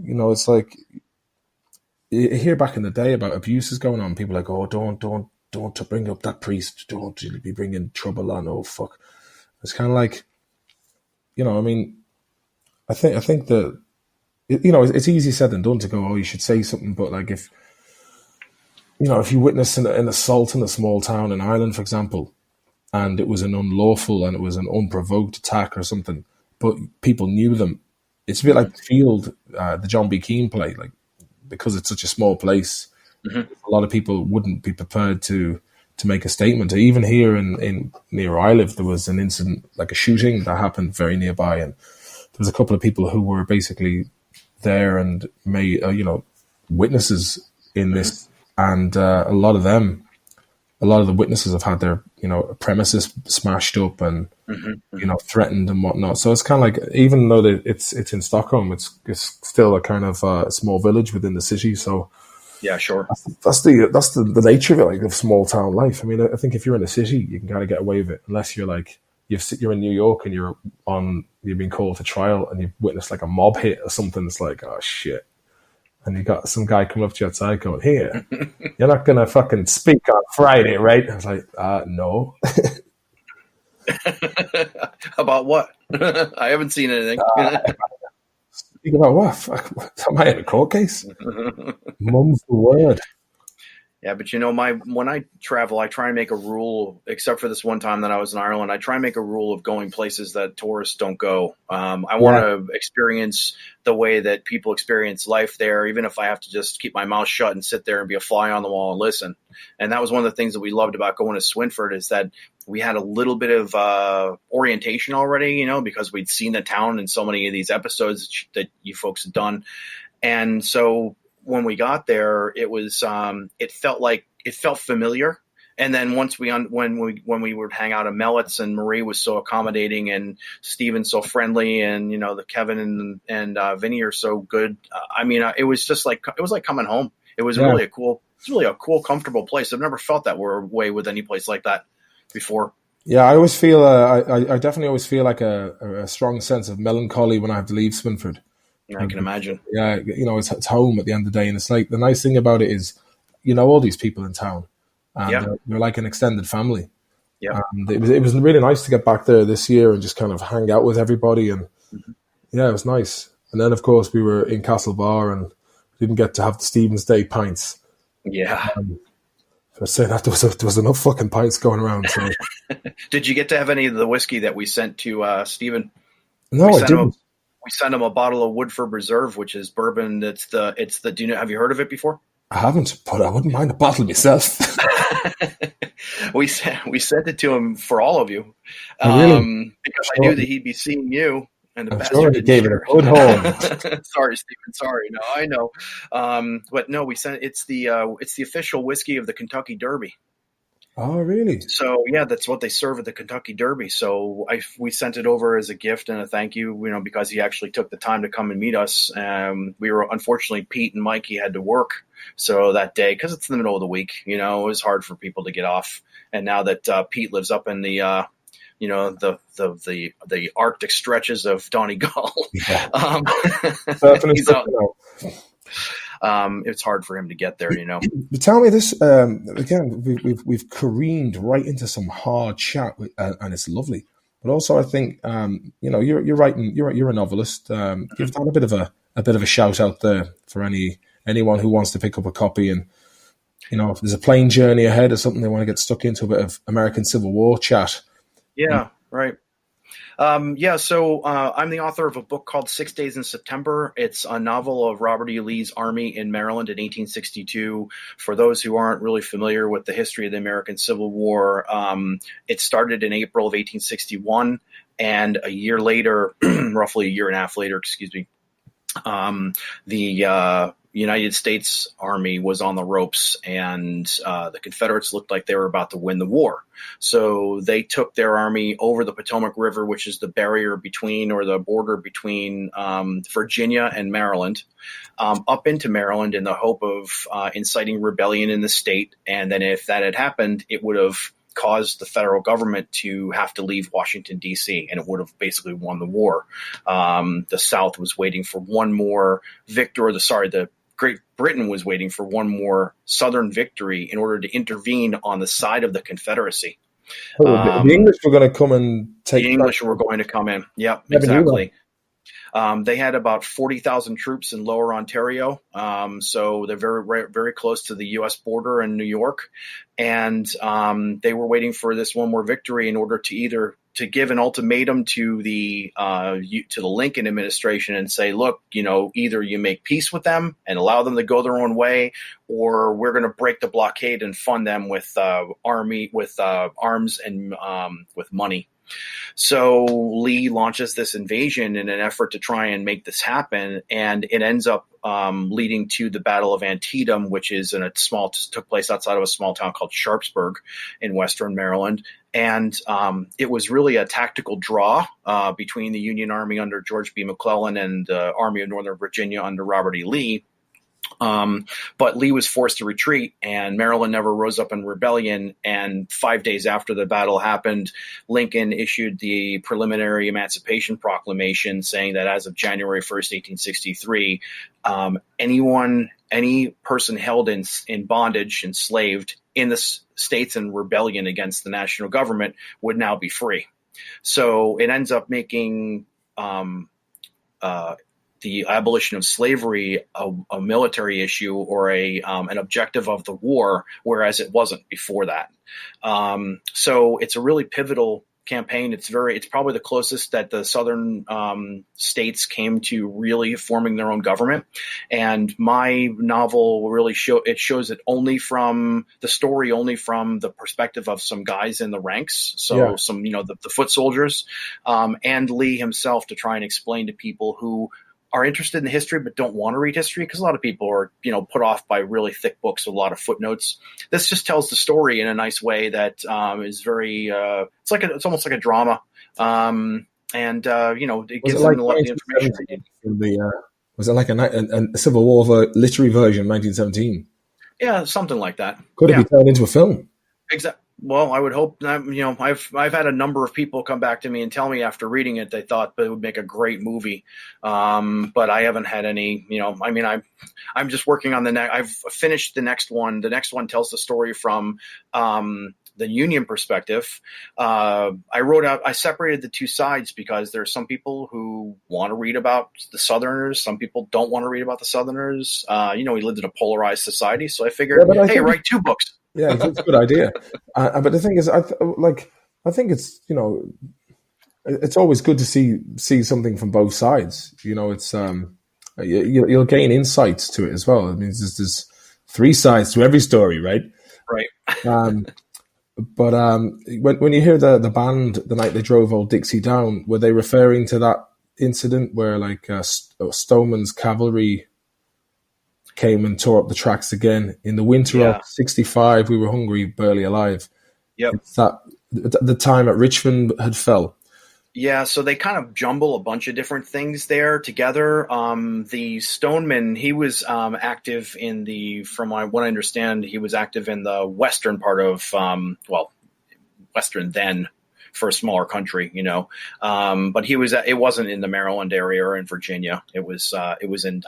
it's like you hear back in the day about abuses going on. People are like, oh, don't bring up that priest. Don't you'll be bringing trouble on. Oh fuck. It's kind of like, I mean, I think that it's easy said than done to go, oh, you should say something, but like if you witness an assault in a small town in Ireland, for example, and it was an unlawful and it was an unprovoked attack or something, but people knew them, it's a bit like the Field, the John B. Keane play, like because it's such a small place, a lot of people wouldn't be prepared to make a statement. Even here in near where I live, there was an incident, like a shooting that happened very nearby, and there was a couple of people who were basically there and made witnesses in this, and a lot of the witnesses have had their premises smashed up and threatened and whatnot. So it's kind of like, even though it's in Stockholm, it's still a kind of small village within the city. So yeah, sure, that's the nature of it, like of small town life. I mean, I think if you're in a city, you can kind of get away with it, unless you're like you're in New York and you're being called to trial and you've witnessed like a mob hit or something. It's like, oh shit. And you got some guy coming up to you outside going, here, you're not going to fucking speak on Friday, right? I was like, no. About what? I haven't seen anything. Speak about what? Fuck, am I in a court case? Mum's the word. Yeah, but when I travel, I try and make a rule, except for this one time that I was in Ireland, I try and make a rule of going places that tourists don't go. I want to experience the way that people experience life there, even if I have to just keep my mouth shut and sit there and be a fly on the wall and listen. And that was one of the things that we loved about going to Swinford, is that we had a little bit of orientation already, because we'd seen the town in so many of these episodes that you folks had done. And so when we got there, it was it felt familiar. And then once when we would hang out at Mellett's, and Marie was so accommodating and Steven so friendly, and the Kevin and Vinny are so good. It was just like coming home. It was really a cool, comfortable place. I've never felt that way with any place like that before. Yeah, I always feel I definitely always feel like a strong sense of melancholy when I have to leave Swinford. I can imagine. Yeah, it's home at the end of the day, and it's like the nice thing about it is, all these people in town, and they're like an extended family. Yeah, and it was really nice to get back there this year and just kind of hang out with everybody, and yeah, it was nice. And then of course we were in Castlebar and didn't get to have the Stephen's Day pints. Yeah. I was saying that there was enough fucking pints going around. So. Did you get to have any of the whiskey that we sent to Stephen? No, I didn't. We sent him a bottle of Woodford Reserve, which is bourbon. It's the. Have you heard of it before? I haven't, but I wouldn't mind a bottle myself. we sent it to him for all of you, really? because I knew that he'd be seeing you. And I'm sure he gave it a good home. Sorry, Stephen. Sorry. No, I know. But no, we sent. It's the official whiskey of the Kentucky Derby. Oh, really? So yeah, that's what they serve at the Kentucky Derby. So we sent it over as a gift and a thank you, because he actually took the time to come and meet us. We were, unfortunately, Pete and Mikey had to work so that day, because it's in the middle of the week. It was hard for people to get off. And now that Pete lives up in the the Arctic stretches of Donegal, he's out. It's hard for him to get there, But tell me this again. We've careened right into some hard chat, and it's lovely. But also, I think you're writing. You're a novelist. Give that a bit of a shout out there for anyone who wants to pick up a copy, and if there's a plane journey ahead or something they want to get stuck into, a bit of American Civil War chat. Yeah, right. So I'm the author of a book called 6 Days in September. It's a novel of Robert E. Lee's army in Maryland in 1862. For those who aren't really familiar with the history of the American Civil War, it started in April of 1861, and a year later, roughly a year and a half later, excuse me, the United States Army was on the ropes, and the Confederates looked like they were about to win the war. So they took their army over the Potomac River, which is the barrier between, or the border between, Virginia and Maryland, up into Maryland in the hope of inciting rebellion in the state. And then if that had happened, it would have caused the federal government to have to leave Washington, D.C., and it would have basically won the war. The South was waiting for one more victory, the Great Britain was waiting for one more Southern victory in order to intervene on the side of the Confederacy. The English were going to come and take. The English were going to come in. Yep, exactly. They had about 40,000 troops in Lower Ontario, so they're very, very close to the U.S. border in New York, and they were waiting for this one more victory in order to either to give an ultimatum to the Lincoln administration and say, look, either you make peace with them and allow them to go their own way, or we're going to break the blockade and fund them with arms and with money. So Lee launches this invasion in an effort to try and make this happen, and it ends up leading to the Battle of Antietam, which is took place outside of a small town called Sharpsburg in western Maryland. And it was really a tactical draw between the Union Army under George B. McClellan and the Army of Northern Virginia under Robert E. Lee. But Lee was forced to retreat, and Maryland never rose up in rebellion. And 5 days after the battle happened, Lincoln issued the preliminary Emancipation Proclamation saying that as of January 1st, 1863, any person held in bondage, enslaved in the states in rebellion against the national government would now be free. So it ends up making the abolition of slavery a military issue or an objective of the war, whereas it wasn't before that. So it's a really pivotal campaign. It's probably the closest that the southern states came to really forming their own government. And my novel really shows it only from the perspective of some guys in the ranks. So some, the foot soldiers, and Lee himself, to try and explain to people who are interested in history but don't want to read history, because a lot of people are, put off by really thick books with a lot of footnotes. This just tells the story in a nice way that is very. It's almost like a drama, and it gives them a lot of information. Was it like a Civil War literary version, 1917? Yeah, something like that. Could it be turned into a film? Exactly. Well, I would hope that, I've had a number of people come back to me and tell me after reading it, they thought that it would make a great movie. But I haven't had any, I'm just working on I've finished the next one. The next one tells the story from, the Union perspective. I separated the two sides because there's some people who want to read about the Southerners. Some people don't want to read about the Southerners. We lived in a polarized society. So I figured, write two books. Yeah, it's a good idea. But the thing is, I think it's, it's always good to see something from both sides. It's you'll gain insights to it as well. It means there's three sides to every story, right? Right. But when you hear the band the night they drove Old Dixie down, were they referring to that incident where Stoneman's cavalry came and tore up the tracks again in the winter of '65? We were hungry, barely alive. Yep. It's that the time at Richmond had fell. Yeah, so they kind of jumble a bunch of different things there together. The Stoneman, he was active from what I understand, he was active in the western part of, western then, for a smaller country, but it wasn't in the Maryland area or in Virginia. It was in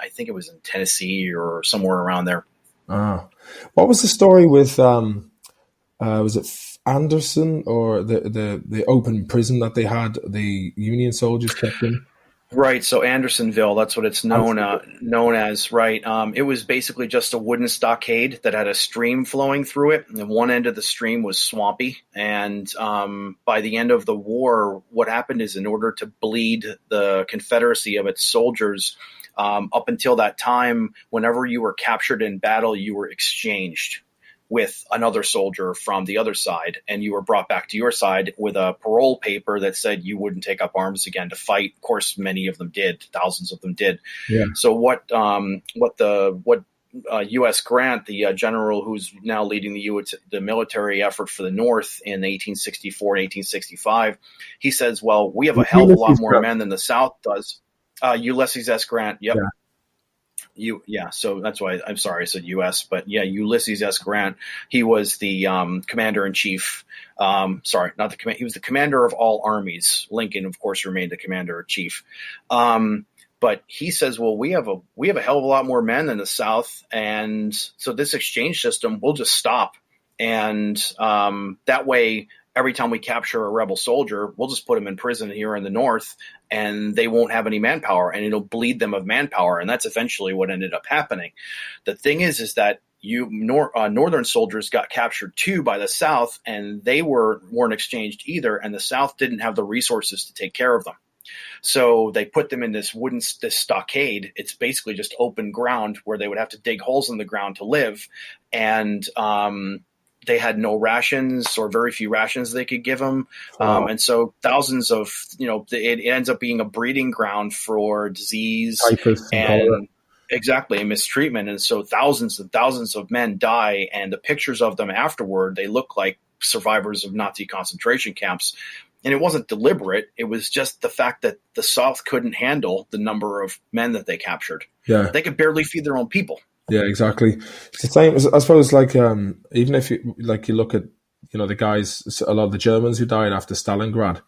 Tennessee or somewhere around there. What was the story with, was it Anderson, or the open prison that they had the Union soldiers kept in? Right, so Andersonville, that's what it's known as, right? It was basically just a wooden stockade that had a stream flowing through it, and one end of the stream was swampy. And by the end of the war, what happened is, in order to bleed the Confederacy of its soldiers, up until that time, whenever you were captured in battle, you were exchanged with another soldier from the other side, and you were brought back to your side with a parole paper that said you wouldn't take up arms again to fight. Of course, many of them did. Thousands of them did. Yeah. So what U.S. Grant, the general who's now leading the military effort for the North in 1864 and 1865, he says, well, we have a hell of a lot more men than the South does. Ulysses S. Grant, yep. Yeah. So that's why I'm sorry I said U.S., but yeah, Ulysses S. Grant. He was the commander in chief. Sorry, not the command. He was the commander of all armies. Lincoln, of course, remained the commander in chief. But he says, well, we have a hell of a lot more men than the South, and so this exchange system will just stop, and that way, every time we capture a rebel soldier, we'll just put them in prison here in the North, and they won't have any manpower, and it'll bleed them of manpower. And that's eventually what ended up happening. The thing is that Northern soldiers got captured too by the South, and they weren't exchanged either, and the South didn't have the resources to take care of them. So they put them in this stockade. It's basically just open ground where they would have to dig holes in the ground to live, and they had no rations, or very few rations they could give them. Wow. And so thousands of, it ends up being a breeding ground for disease and exactly, and mistreatment. And so thousands and thousands of men die, and the pictures of them afterward, they look like survivors of Nazi concentration camps. And it wasn't deliberate. It was just the fact that the South couldn't handle the number of men that they captured. Yeah. They could barely feed their own people. Yeah, exactly. It's the same as, I suppose, like even if you look at the guys, a lot of the Germans who died after Stalingrad,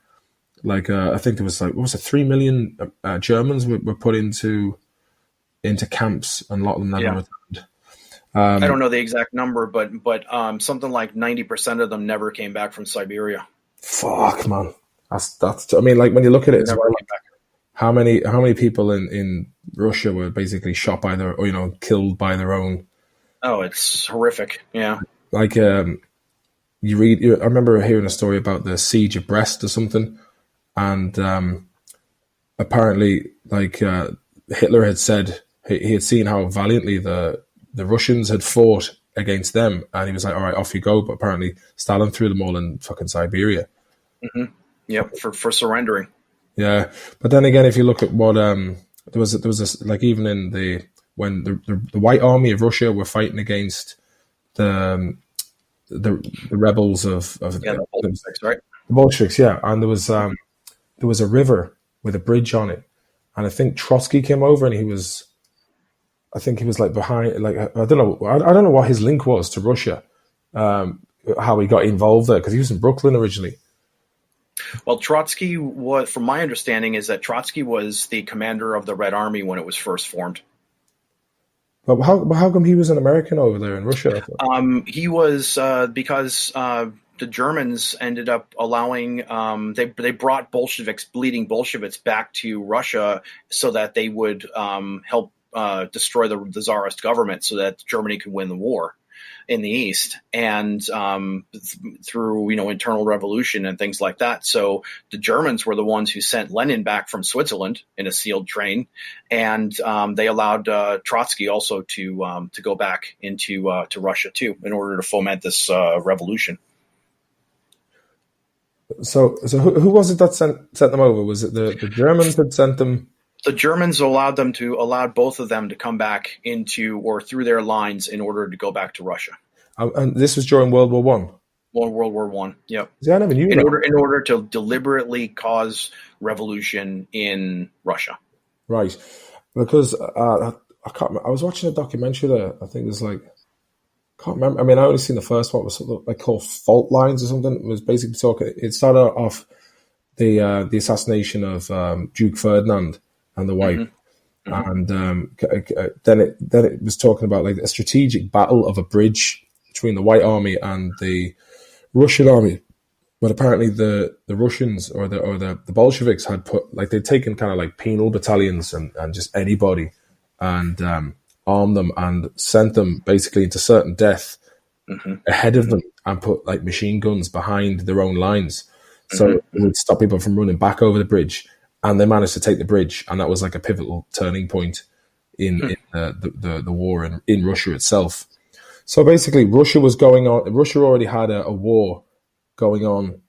like I think there was 3 million Germans were put into camps, and a lot of them never returned. I don't know the exact number, but something like 90% of them never came back from Siberia. Fuck, man, that's. I mean, like when you look at it, how many people in Russia were basically shot by killed by their own. Oh, it's horrific. Yeah. Like I remember hearing a story about the siege of Brest or something, and apparently, like Hitler had said, he had seen how valiantly the Russians had fought against them, and he was like, "All right, off you go." But apparently, Stalin threw them all in fucking Siberia. Mm-hmm. Yep, for surrendering. Yeah, but then again, if you look at what there was a, like, even in when the White Army of Russia were fighting against the rebels of the Bolsheviks, right? The Bolsheviks, yeah, and there was a river with a bridge on it, and I think Trotsky came over, and he was like behind, like I don't know what his link was to Russia, how he got involved there, because he was in Brooklyn originally. Well, Trotsky was, from my understanding, is that Trotsky was the commander of the Red Army when it was first formed. But how come he was an American over there in Russia? He was because the Germans ended up allowing they brought bleeding Bolsheviks back to Russia so that they would help destroy the Tsarist government so that Germany could win the war in the East, and through internal revolution and things like that. So the Germans were the ones who sent Lenin back from Switzerland in a sealed train, and they allowed Trotsky also to go back to Russia too, in order to foment this revolution. So who was it that sent them over? Was it the Germans that sent them? The Germans allowed both of them to come back into or through their lines in order to go back to Russia. And this was during World War I. World War I. Yep. Yeah, I never knew that. In order to deliberately cause revolution in Russia. Right, because I was watching a documentary there. I think it was like, I can't remember. I mean, I only seen the first one. It was something like called Fault Lines or something. It was basically talking. It started off the assassination of Duke Ferdinand and the wife. Mm-hmm. And then it was talking about like a strategic battle of a bridge between the White Army and the Russian army. but apparently the Russians or the Bolsheviks had put, like, they'd taken kind of like penal battalions and just anybody and armed them and sent them basically into certain death ahead of them and put like machine guns behind their own lines. So it would stop people from running back over the bridge. And they managed to take the bridge. And that was like a pivotal turning point in the war in Russia itself. So basically, Russia was going on. Russia already had a war going on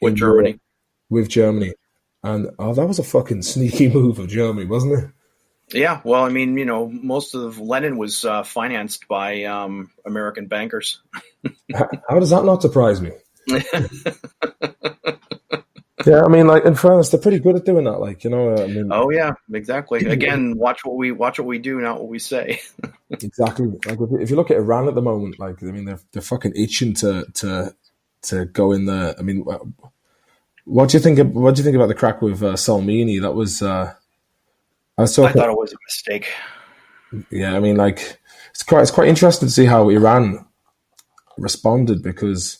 with Germany. With Germany, and that was a fucking sneaky move of Germany, wasn't it? Yeah, well, I mean, most of Lenin was financed by American bankers. How does that not surprise me? Yeah, I mean, like, in fairness, they're pretty good at doing that. Like, I mean. Oh yeah, exactly. Again, watch what we do, not what we say. Exactly. Like, if you look at Iran at the moment, like, I mean, they're fucking itching to go in there. I mean, what do you think about the crack with Salmini? That was. I thought it was a mistake. Yeah, I mean, like, it's quite interesting to see how Iran responded, because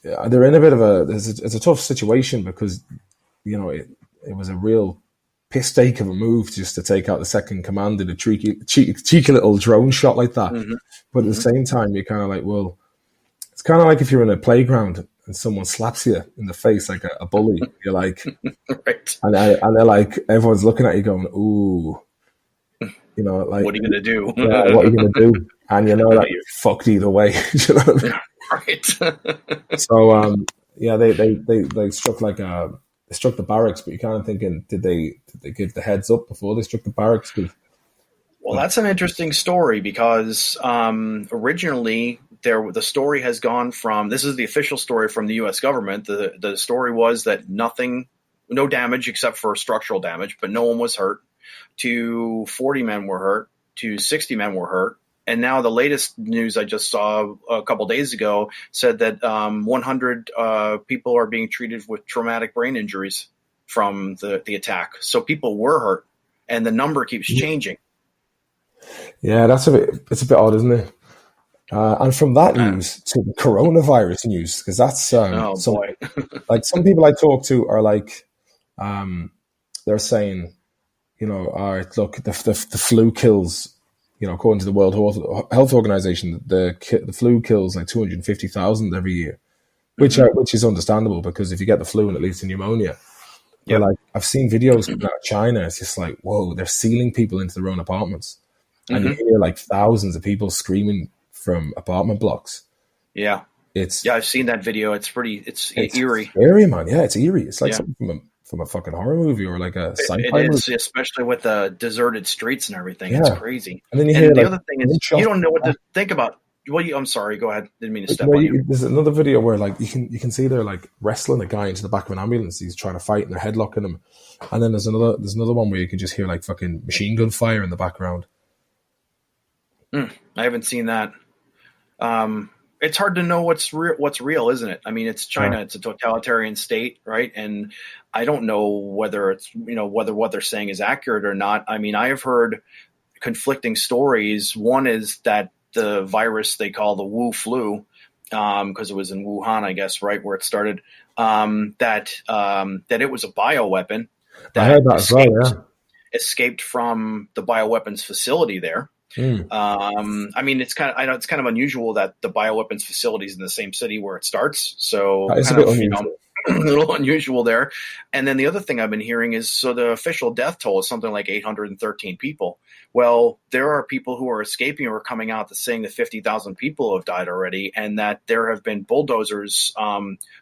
they're in a bit of it's a tough situation, because it was a real piss take of a move just to take out the second commander, the cheeky little drone shot like that. But at the same time, you're kind of like, well, it's kind of like if you're in a playground and someone slaps you in the face like a bully. You're like, right, and they're like, everyone's looking at you going, ooh, like, what are you gonna do? Yeah, what are you gonna do? And that you're fucked either way. You know what I mean? Right. So yeah, they struck they struck the barracks, but you're kind of thinking, did they give the heads up before they struck the barracks? Well, that's an interesting story, because originally the story has gone from, this is the official story from the U.S. government. The story was that no damage except for structural damage, but no one was hurt. To 40 men were hurt. To 60 men were hurt. And now the latest news I just saw a couple days ago said that 100 people are being treated with traumatic brain injuries from the attack. So people were hurt, and the number keeps changing. Yeah, it's a bit odd, isn't it? And from that news to the coronavirus news, because that's boy. Like, some people I talk to are like, they're saying, all right, look, the flu kills. According to the World Health Organization, the flu kills like 250,000 every year, which is understandable, because if you get the flu and it leads to pneumonia. Yeah. Like, I've seen videos from out of China. It's just like, whoa, they're sealing people into their own apartments, and you hear like thousands of people screaming from apartment blocks. Yeah, I've seen that video. It's eerie. Scary, man. Yeah, it's eerie. It's like something from a fucking horror movie or like a sci-fi It is, movie. Especially with the deserted streets and everything. Yeah. It's crazy. And then you hear, the other thing is, you don't know what to think about. Well, I'm sorry. Go ahead. Didn't mean to step on you. There's another video where, like, you can see they're like wrestling a guy into the back of an ambulance. He's trying to fight and they're headlocking him. And then there's another one where you can just hear like fucking machine gun fire in the background. I haven't seen that. It's hard to know what's real, isn't it? I mean, it's China. Yeah. It's a totalitarian state, right? And I don't know whether it's, whether what they're saying is accurate or not. I mean, I have heard conflicting stories. One is that the virus they call the Wu flu, because it was in Wuhan, I guess, right, where it started, that it was a bioweapon that I heard that as well, escaped from the bioweapons facility there. I mean, it's kind of unusual that the bioweapons facility is in the same city where it starts. So it's a bit unusual. A little unusual there. And then the other thing I've been hearing is, so the official death toll is something like 813 people. Well, there are people who are escaping or coming out that's saying that 50,000 people have died already, and that there have been bulldozers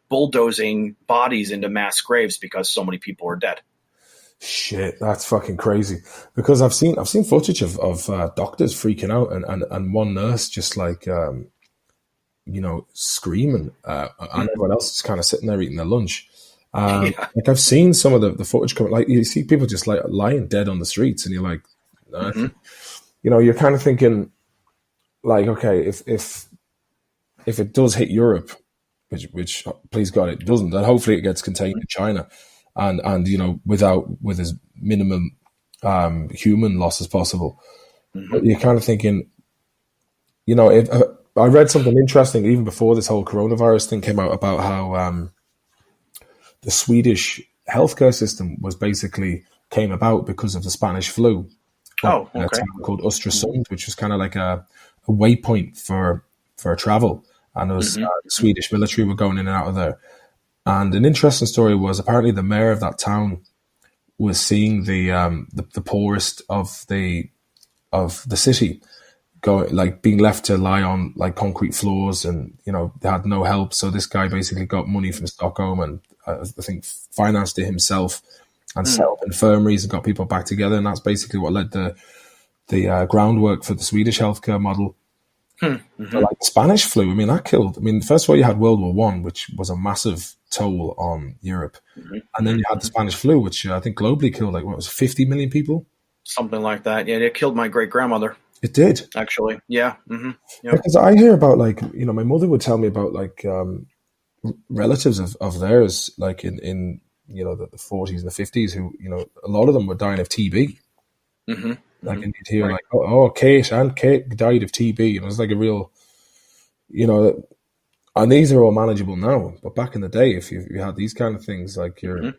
bulldozing bodies into mass graves because so many people are dead. Shit, that's fucking crazy. Because I've seen footage of doctors freaking out and one nurse just like screaming, and everyone else is kind of sitting there eating their lunch. Like, I've seen some of the footage coming. Like, you see people just like lying dead on the streets, and you're like, you're kind of thinking, like, okay, if it does hit Europe, which please God it doesn't, then hopefully it gets contained in China. And with as minimum human loss as possible. But you're kind of thinking, I read something interesting even before this whole coronavirus thing came out about how the Swedish healthcare system was basically came about because of the Spanish flu. Oh, A okay. town called Östersund, which was kind of like a waypoint for travel, and it was the Swedish military were going in and out of there. And an interesting story was apparently the mayor of that town was seeing the poorest of the city being left to lie on like concrete floors, and they had no help. So this guy basically got money from Stockholm and I think financed it himself and set up infirmaries and got people back together. And that's basically what led the groundwork for the Swedish healthcare model. But like the Spanish flu, I mean, that killed. I mean, first of all, you had World War One, which was a massive toll on Europe, and then you had the Spanish flu, which I think globally killed 50 million people, something like that. Yeah, it killed my great grandmother. It did, actually. Yeah. Yep. Because I hear about my mother would tell me about relatives of theirs, like in the 40s and the 50s, who a lot of them were dying of TB. And you'd hear right. Kate died of TB, and it was like a real, and these are all manageable now. But back in the day, if you had these kind of things, like you're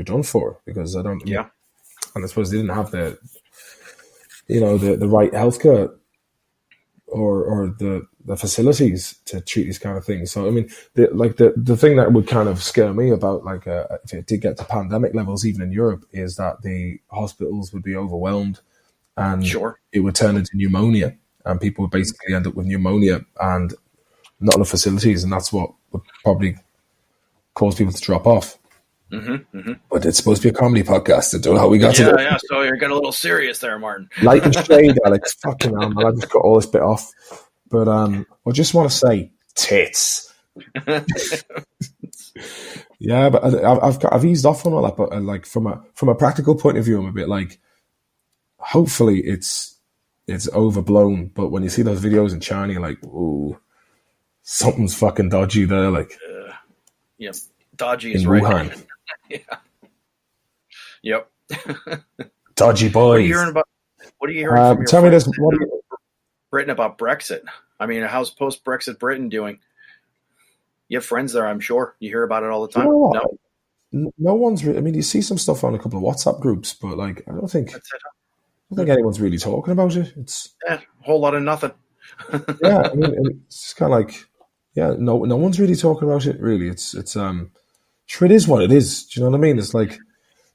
done for, because I don't. Yeah. And I suppose they didn't have the right healthcare or the facilities to treat these kind of things. So I mean, the thing that would kind of scare me about if it did get to pandemic levels, even in Europe, is that the hospitals would be overwhelmed. And it would turn into pneumonia, and people would basically end up with pneumonia and not enough facilities, and that's what would probably cause people to drop off. But it's supposed to be a comedy podcast. I don't know how we got to that. Yeah, so you're getting a little serious there, Martin. Light and shade, Alex. Fucking hell, man. I just got all this bit off. But I just want to say tits. Yeah, but I've eased off on all that. But like from a practical point of view, I'm a bit like, hopefully it's overblown, but when you see those videos in China, you're like, ooh, something's fucking dodgy there. Like, yep, dodgy is in right. Wuhan. Yeah. Yep. Dodgy boys. What are you hearing about? What are you hearing from your tell me this. Britain about Brexit? I mean, how's post-Brexit Britain doing? You have friends there, I'm sure. You hear about it all the time. No one's. I mean, you see some stuff on a couple of WhatsApp groups, but like, I don't think anyone's really talking about it. It's a whole lot of nothing. Yeah, I mean, it's just kind of like, no one's really talking about it. Really, it's sure it is what it is. Do you know what I mean? It's like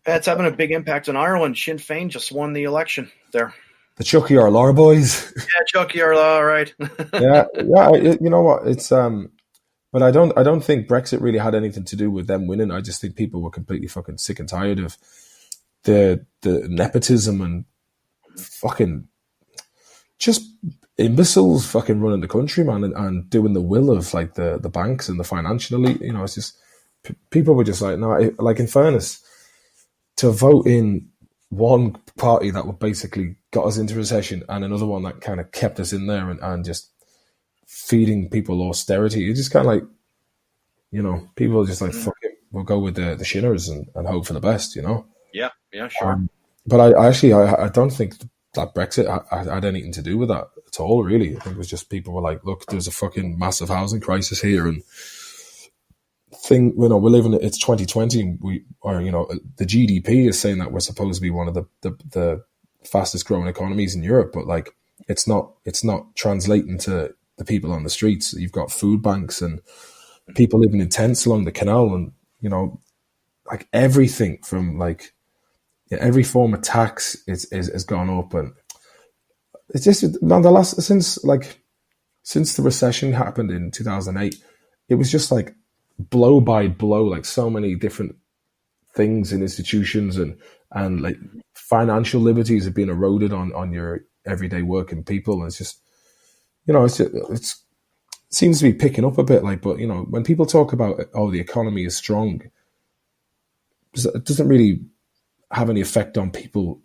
it's having a big impact on Ireland. Sinn Féin just won the election there. The Chucky Arlar boys. Yeah, Chucky Arlar, right? yeah. You know what? It's but I don't think Brexit really had anything to do with them winning. I just think people were completely fucking sick and tired of the nepotism and fucking just imbeciles fucking running the country, man, and doing the will of like the banks and the financial elite. It's just people were just like, no, like in fairness, to vote in one party that would basically got us into recession and another one that kind of kept us in there and just feeding people austerity. It's just kind of like, people are just like, fuck it, we'll go with the shinners and hope for the best, Yeah, sure. But I don't think that Brexit had anything to do with that at all, really. I think it was just people were like, look, there's a fucking massive housing crisis here, and we're living, it's 2020, and the GDP is saying that we're supposed to be one of the fastest growing economies in Europe, but like it's not translating to the people on the streets. You've got food banks and people living in tents along the canal, and like everything from like every form of tax is gone up, and it's just, man, since the recession happened in 2008, it was just like blow by blow, like so many different things in institutions and like financial liberties have been eroded on your everyday working people. And it's just, it seems to be picking up a bit, like, but when people talk about, the economy is strong, it doesn't really have any effect on people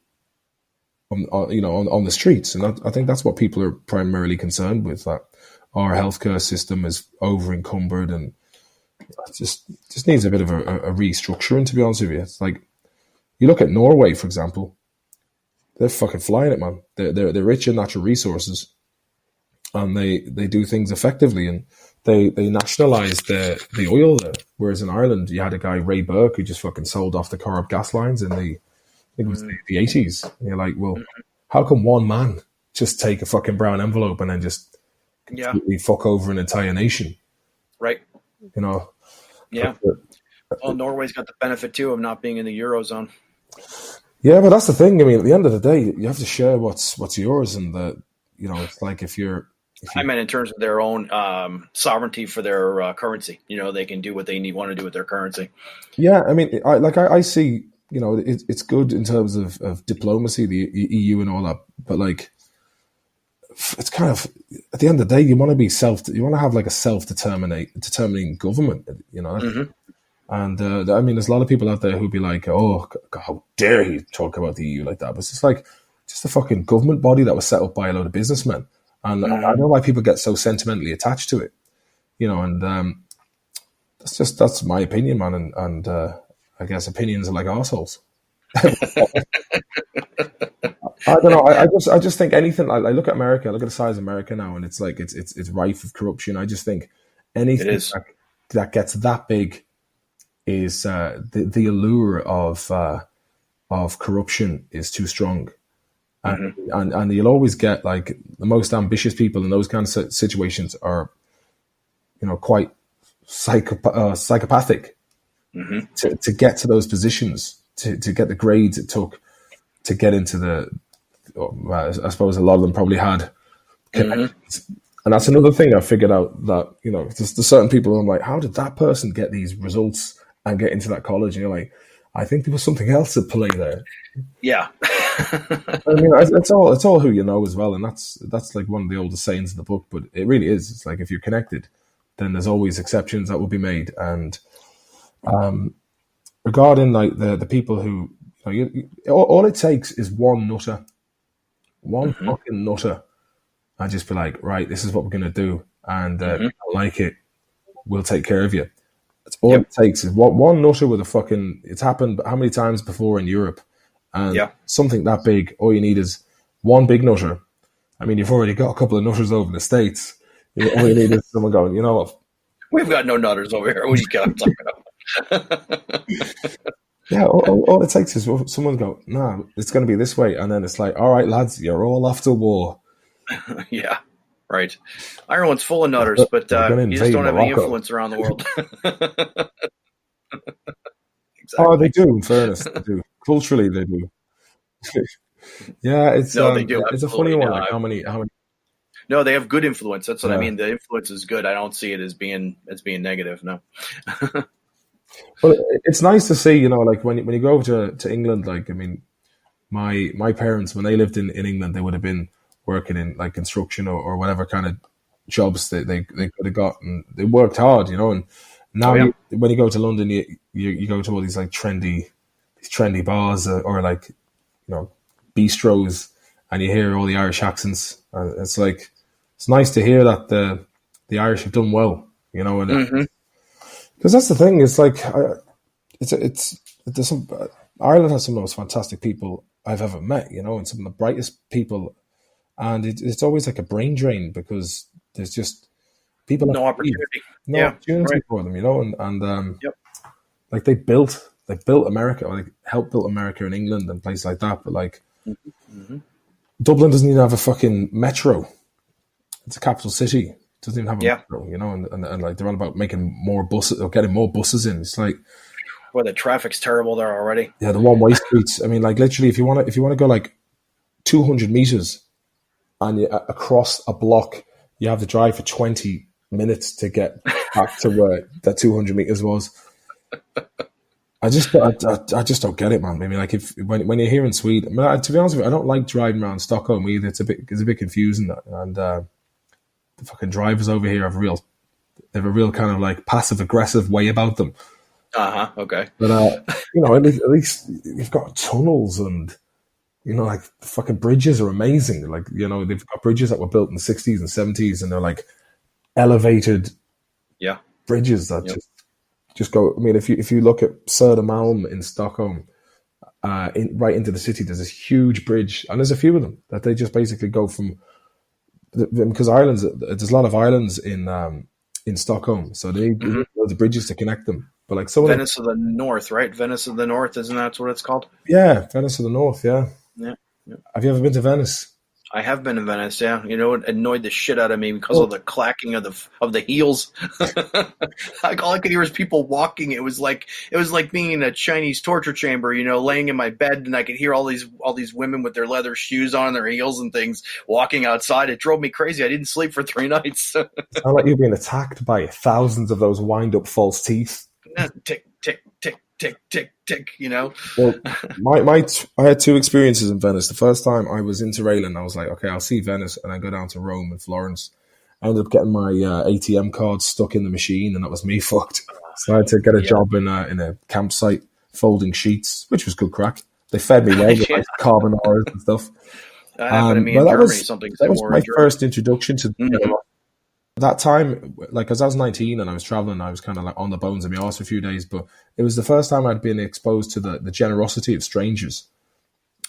on the streets. And I think that's what people are primarily concerned with, that our healthcare system is over encumbered and it just needs a bit of a restructuring, to be honest with you. It's like, you look at Norway, for example, they're fucking flying it, man. They're rich in natural resources, and they do things effectively, and they nationalised the oil there. Whereas in Ireland, you had a guy, Ray Burke, who just fucking sold off the Corrib gas lines in I think it was the 80s. And you're like, well, how can one man just take a fucking brown envelope and then just completely fuck over an entire nation? Right. You know? Yeah. Well, Norway's got the benefit too of not being in the Eurozone. Yeah, but that's the thing. I mean, at the end of the day, you have to share what's yours, and it's like if you I meant in terms of their own sovereignty for their currency. They can do what they want to do with their currency. Yeah, I mean, I see. It's good in terms of diplomacy, the EU and all that, but like, it's kind of, at the end of the day, you want to have like a determining government, And I mean, there's a lot of people out there who'd be like, "Oh, God, how dare he talk about the EU like that?" But it's just like, just a fucking government body that was set up by a load of businessmen, and I know why people get so sentimentally attached to it, and that's my opinion, man. And I guess opinions are like arseholes. I don't know. I just think anything. I look at America. I look at the size of America now, and it's like it's rife with corruption. I just think anything that gets that big is the allure of corruption is too strong, and you'll always get like the most ambitious people in those kinds of situations are, quite psychopathic to get to those positions, to get the grades it took to get into the. I suppose a lot of them probably had connections. And that's another thing I figured out, that there's certain people I'm like, how did that person get these results and get into that college? And you're like, I think there was something else at play there. Yeah. I mean, it's all who you know as well, and that's like one of the oldest sayings in the book. But it really is. It's like, if you're connected, then there's always exceptions that will be made. And regarding like the people who, all it takes is one nutter, fucking nutter, and just be like, right, this is what we're gonna do, and if you don't like it, we'll take care of you. That's all it takes is one nutter with a fucking. It's happened how many times before in Europe, and something that big. All you need is one big nutter. I mean, you've already got a couple of nutters over in the States. All you need is someone going, you know what? We've got no nutters over here. What are you talking about? Yeah, all it takes is someone go, nah, it's going to be this way. And then it's like, all right, lads, you're all off to war. Yeah, right. Ireland's full of nutters, but you just don't have any influence around the world. Exactly. Oh, they do, in fairness. They do. Culturally, they do. Yeah, it's they do. It's a funny one. Like how many? No, they have good influence. That's what I mean. The influence is good. I don't see it as being negative. No. Well, it's nice to see, like when you go over to England, like, I mean, my parents, when they lived in England, they would have been working in like construction or whatever kind of jobs that they could have got, and they worked hard, and now when you go to London, you go to all these like trendy bars or like, bistros, and you hear all the Irish accents. It's like, it's nice to hear that the Irish have done well, and because that's the thing. It's like Ireland has some of the most fantastic people I've ever met, and some of the brightest people, and it's always like a brain drain because there's just people no opportunity, opportunity for them, and like they built America, or they helped build America in England and places like that, but like Dublin doesn't even have a fucking metro. It's a capital city. Doesn't even have a metro, and like they're all about making more buses or getting more buses in. It's like, well, the traffic's terrible there already. Yeah, the one-way streets. I mean, like literally, if you want to go like 200 meters and across a block, you have to drive for 20 minutes to get back to where that 200 meters was. I just don't get it, man. I mean, like when you're here in Sweden, I mean, to be honest with you, I don't like driving around Stockholm either. It's a bit confusing, and the fucking drivers over here have a real kind of like passive aggressive way about them. Okay. But at least you've got tunnels, and like the fucking bridges are amazing. Like they've got bridges that were built in the 60s and 70s, and they're like elevated bridges that just go. I mean, if you look at Södermalm in Stockholm, right into the city, there's this huge bridge, and there's a few of them that they just basically go from because islands, there's a lot of islands in Stockholm, so they need the bridges to connect them. But like Venice of the North, right? Venice of the North, isn't that what it's called? Yeah, Venice of the North. Yeah. Yeah. Have you ever been to Venice? I have been to Venice, yeah. You know, it annoyed the shit out of me because of the clacking of the heels. Like all I could hear was people walking. It was like being in a Chinese torture chamber, you know, laying in my bed, and I could hear all these women with their leather shoes on, their heels and things, walking outside. It drove me crazy. I didn't sleep for 3 nights. It's not like you're being attacked by thousands of those wind-up false teeth. Tick, tick, tick, tick, tick, tick, you know. Well, I had 2 experiences in Venice. The first time I was interrailing, I was like, okay, I'll see Venice, and I go down to Rome and Florence. I ended up getting my ATM card stuck in the machine, and that was me fucked. So I had to get a job in a campsite folding sheets, which was good crack. They fed me well with like carbonara and stuff. That happened to me in Germany, something similar. That was my first introduction to that time, like, because I was 19 and I was traveling, I was kind of like on the bones of my arse for a few days, but it was the first time I'd been exposed to the generosity of strangers.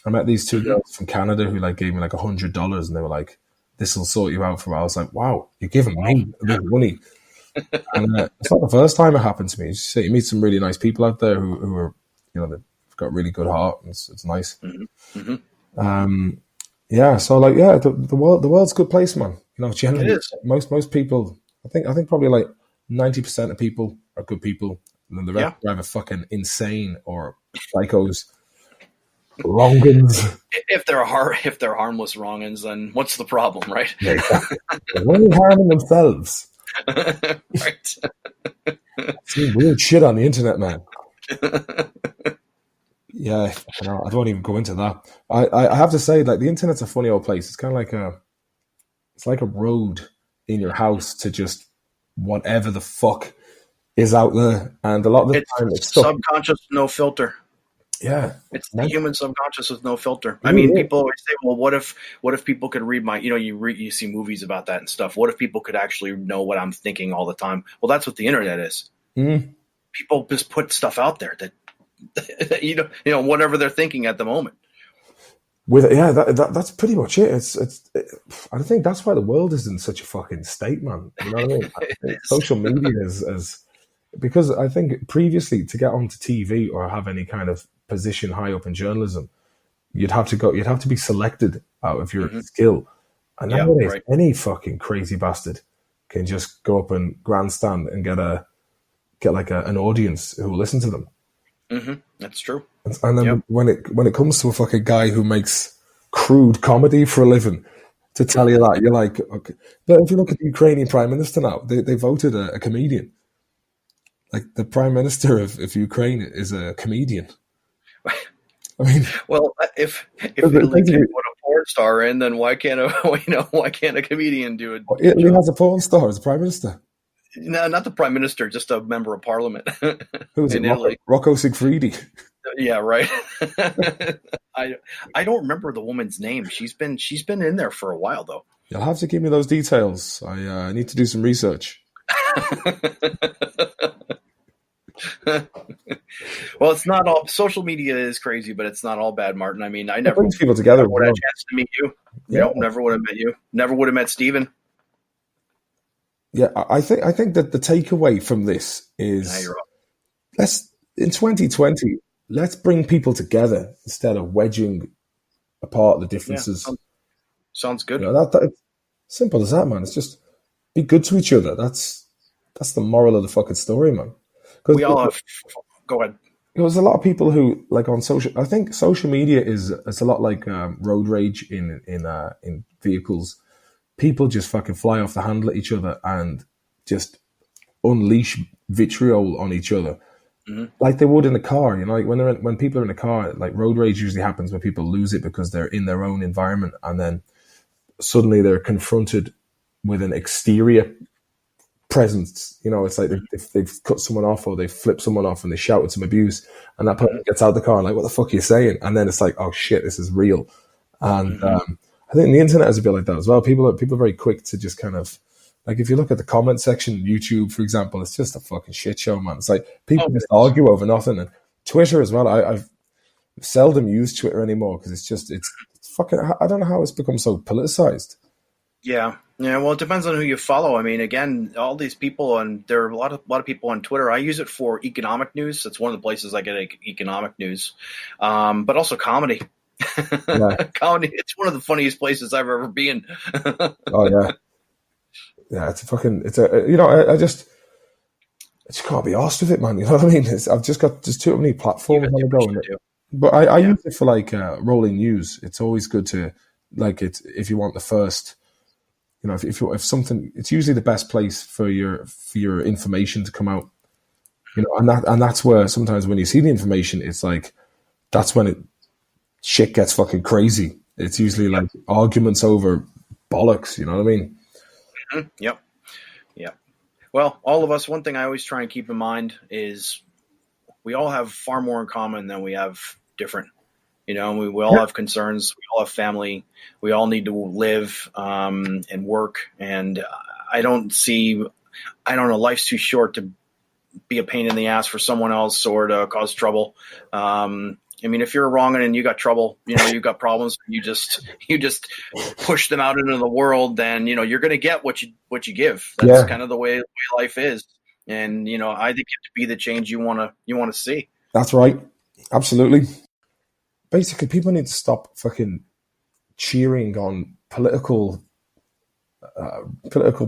I met these 2 girls from Canada who like gave me like $100, and they were like, "This will sort you out for a while." I was like, "Wow, you're giving me a bit of money." And it's not the first time it happened to me. You meet some really nice people out there who are, you know, they've got a really good heart, and it's nice. Yeah, so like, yeah, the world's a good place, man. You know, generally, most people, I think probably like 90% of people are good people, and then the rest are either fucking insane or psychos, wrongins. If they're harmless wrongins, then what's the problem, right? Yeah, exactly. They're only harming themselves. Right. Some weird shit on the internet, man. Yeah, I don't even go into that. I have to say, like, the internet's a funny old place. It's kind of like a road in your house to just whatever the fuck is out there, and a lot of the time it's subconscious, no filter. Yeah, it's the human subconscious with no filter. I mean, people always say, "Well, what if people could read my?" You know, you see movies about that and stuff. What if people could actually know what I'm thinking all the time? Well, that's what the internet is. People just put stuff out there that you know whatever they're thinking at the moment. That's pretty much it. I think that's why the world is in such a fucking state, man. You know what I mean? Social media is because I think previously to get onto TV or have any kind of position high up in journalism, you'd have to be selected out of your skill. And nowadays, any fucking crazy bastard can just go up and grandstand and get an audience who will listen to them. That's true. And then when it comes to a fucking guy who makes crude comedy for a living, to tell you that, you're like, okay. But if you look at the Ukrainian Prime Minister now, they voted a comedian. Like, the Prime Minister of Ukraine is a comedian. I mean, well, if Italy can put a porn star in, then why can't a comedian do it? Italy has a porn star as Prime Minister. No, not the Prime Minister, just a member of Parliament. Who's it? Italy? Rocco Siffredi. Yeah, right. I don't remember the woman's name. She's been in there for a while, though. You'll have to give me those details. I need to do some research. Well, it's not all. Social media is crazy, but it's not all bad, Martin. I mean, I never brings people together. Would have a chance to meet you. Yeah, never would have met you. Never would have met Stephen. Yeah, I think that the takeaway from this is in 2020, let's bring people together instead of wedging apart the differences. Yeah, sounds good. You know, that simple as that, man. It's just be good to each other. That's the moral of the fucking story, man. We all have. Go ahead. There's a lot of people who, like, on social. I think social media is a lot like road rage in vehicles. People just fucking fly off the handle at each other and just unleash vitriol on each other, like they would in a car. You know, like when people are in a car, like, road rage usually happens when people lose it because they're in their own environment, and then suddenly they're confronted with an exterior presence. You know, it's like they've cut someone off or they've flipped someone off and they shouted some abuse, and that person gets out of the car like, "What the fuck are you saying?" And then it's like, "Oh shit, this is real." And I think the internet is a bit like that as well. People are very quick to just kind of, like, if you look at the comment section, YouTube, for example, it's just a fucking shit show, man. It's like people just argue over nothing. And Twitter as well. I've seldom used Twitter anymore because it's fucking. I don't know how it's become so politicized. Yeah. Yeah, well, it depends on who you follow. I mean, again, all these people, and there are a lot of people on Twitter. I use it for economic news. That's one of the places I get economic news, but also comedy. Yeah. Comedy. It's one of the funniest places I've ever been. Oh yeah. Yeah. I just can't be arsed with it, man. You know what I mean? I've just got just too many You platforms got on too the much go. to do. But I Yeah. use it for like rolling news. It's always good to like it if you want the first. If something, it's usually the best place for your information to come out. And that's where sometimes when you see the information, it's like that's when shit gets fucking crazy. It's usually Yep. like arguments over bollocks. You know what I mean? Yep. Yep. Well, all of us. One thing I always try and keep in mind is we all have far more in common than we have different. We all Yeah. have concerns. We all have family. We all need to live and work. And I don't know, life's too short to be a pain in the ass for someone else or to cause trouble. I mean, if you're wrong and you got trouble, you've got problems, you just push them out into the world, then, you're going to get what you give. That's Yeah, kind of the way life is. And, I think you have to be the change you want to see. that's right. Absolutely. Basically, people need to stop fucking cheering on political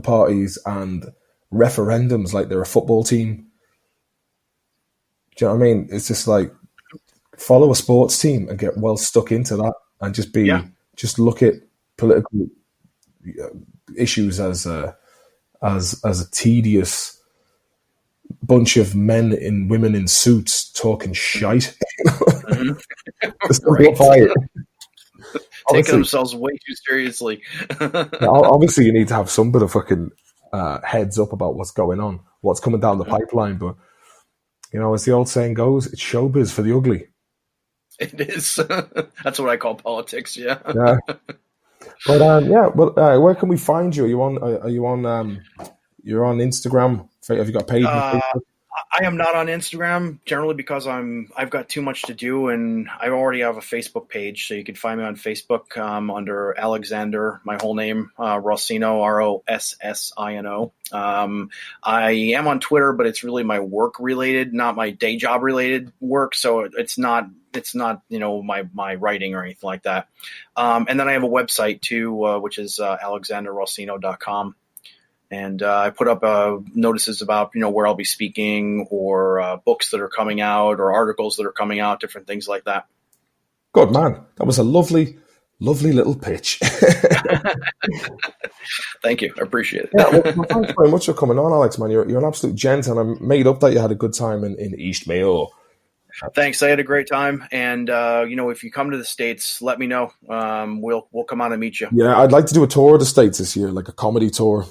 parties and referendums like they're a football team. Do you know what I mean? It's just like follow a sports team and get well stuck into that, and Yeah. just look at political issues as a tedious bunch of men and women in suits talking shite. Mhm. Just Right. simplify it. Taking Obviously, themselves way too seriously. obviously, you need to have some bit of fucking heads up about what's going on, what's coming down the pipeline. But as the old saying goes, it's showbiz for the ugly. It is. That's what I call politics. Yeah. Yeah. But yeah. Well, where can we find you? Are you on? Are you on? You're on Instagram. Have you got a page on Uh, Facebook? I am not on Instagram generally because I've got too much to do, and I already have a Facebook page, so you can find me on Facebook under Alexander, my whole name, Rossino, Rossino. I am on Twitter, but it's really my work related, not my day job related work. So it's not my writing or anything like that. And then I have a website too, which is alexanderrossino.com. And I put up notices about where I'll be speaking, or books that are coming out, or articles that are coming out, different things like that. Good man. That was a lovely, lovely little pitch. Thank you, I appreciate it. Yeah, well, thanks very much for coming on, Alex. Man, you're an absolute gent, and I'm made up that you had a good time in East Mayo. Thanks, I had a great time, and if you come to the States, let me know. We'll come out and meet you. Yeah, I'd like to do a tour of the States this year, like a comedy tour.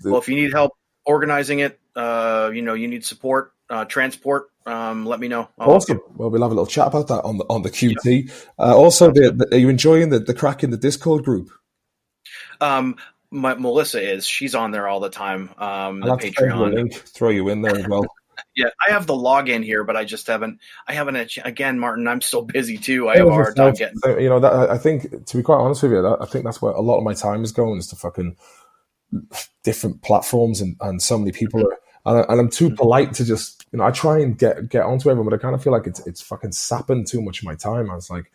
Well, if you need help organizing it, you need support, transport, let me know. Awesome. Well, we'll have a little chat about that on the QT. Yeah. Also, are you enjoying the crack in the Discord group? Melissa she's on there all the time. The I'll Patreon. link, throw you in there as well. Yeah, I have the login here, but I haven't. Again, Martin, I'm so busy too. I have a hard time getting. I think, to be quite honest with you, I think that's where a lot of my time is going, is to fucking different platforms, and so many people are, and I'm too polite to just, I try and get onto everyone, but I kind of feel like it's fucking sapping too much of my time. I was like,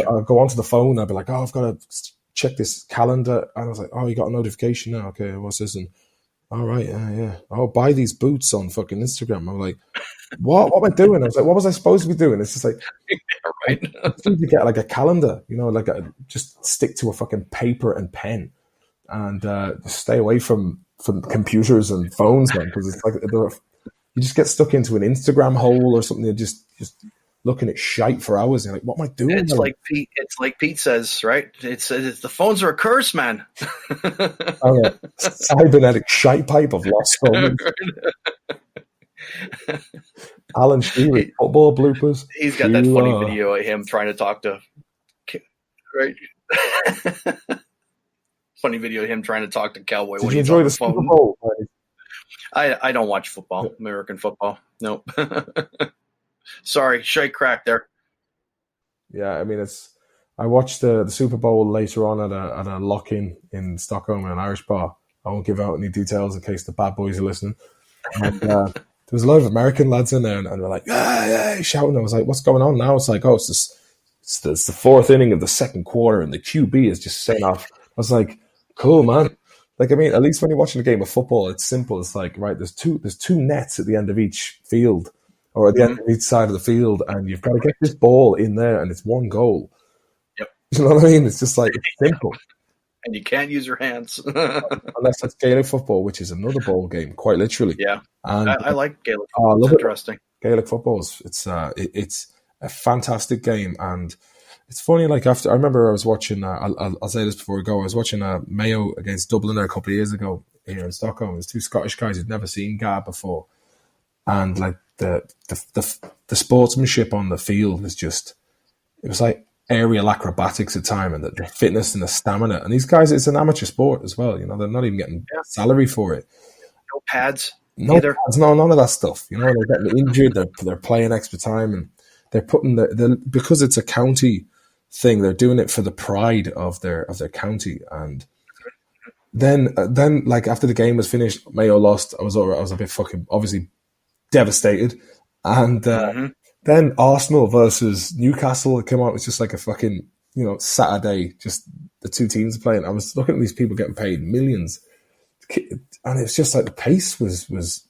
I'll go onto the phone, I'll be like, oh, I've got to check this calendar, and I was like, oh, you got a notification now? Okay, what's this? And all right, yeah. Oh, buy these boots on fucking Instagram. I'm like, what am I doing? I was like, what was I supposed to be doing? It's just like, right. I need to get like a calendar, just stick to a fucking paper and pen, and just stay away from computers and phones, man, because it's like you just get stuck into an Instagram hole or something. You're just looking at shite for hours. And you're like, what am I doing? It's like Pete says, right? It says the phones are a curse, man. Oh, yeah. Cybernetic shite pipe of lost phones. Alan Shearer, football bloopers. He's got that funny video of him trying to talk to, right? Funny video of him trying to talk to Cowboy. Did you enjoy the Super Bowl? I don't watch football, American football. Nope. Sorry, shite crack there. Yeah, I mean, I watched the Super Bowl later on at a lock-in in Stockholm in an Irish bar. I won't give out any details in case the bad boys are listening. And there was a lot of American lads in there, and they're like, "Yeah, yeah," shouting. I was like, "What's going on now?" It's like, "Oh, it's the fourth inning of the second quarter, and the QB is just sent off." I was like, "Cool, man." Like, I mean, at least when you're watching a game of football, it's simple. It's like, right, there's two nets at the end of each field, or at the end of each side of the field, and you've got to get this ball in there, and it's one goal. Yep. You know what I mean? It's just like, it's simple. And you can't use your hands. Unless that's Gaelic football, which is another ball game, quite literally. Yeah. And I like Gaelic football. It's interesting. Gaelic football, it's a fantastic game. And it's funny, like, after, I remember I was watching, I'll say this before we go, I was watching Mayo against Dublin a couple of years ago here in Stockholm. There's two Scottish guys who'd never seen GA before. And, like, the sportsmanship on the field was just, it was like aerial acrobatics at time, and the fitness and the stamina. And these guys, it's an amateur sport as well. You know, they're not even getting salary for it. No pads. No pads, no, none of that stuff. You know, they're getting injured. They're playing extra time, and they're putting because it's a county thing. They're doing it for the pride of their county. And then like after the game was finished, Mayo lost. I was a bit fucking obviously devastated, and then Arsenal versus Newcastle came out. It was just like a fucking, you know, Saturday, just the two teams playing. I was looking at these people getting paid millions, and it's just like the pace was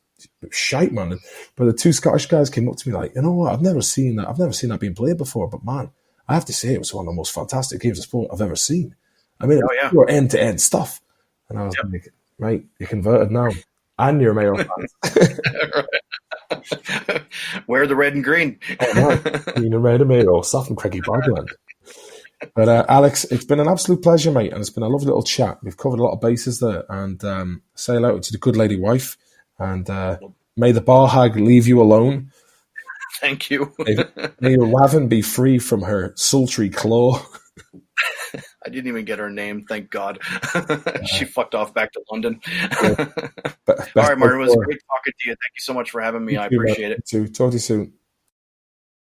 shite, man. But the two Scottish guys came up to me like, "You know what? I've never seen that being played before, but man, I have to say it was one of the most fantastic games of sport I've ever seen. I mean, it was pure end-to-end stuff." And I was like, "Right, you're converted now, and you're Mayo fans." Wear the red and green. Green and red and Mayo, soft and craggy bogland. But Alex, it's been an absolute pleasure, mate, and it's been a lovely little chat. We've covered a lot of bases there, and say hello to the good lady wife, and may the bar hag leave you alone. Thank you. May your raven be free from her sultry claw. I didn't even get her name, thank God. She fucked off back to London. All right, Martin, it was great talking to you. Thank you so much for having me. I appreciate it. Talk to you soon.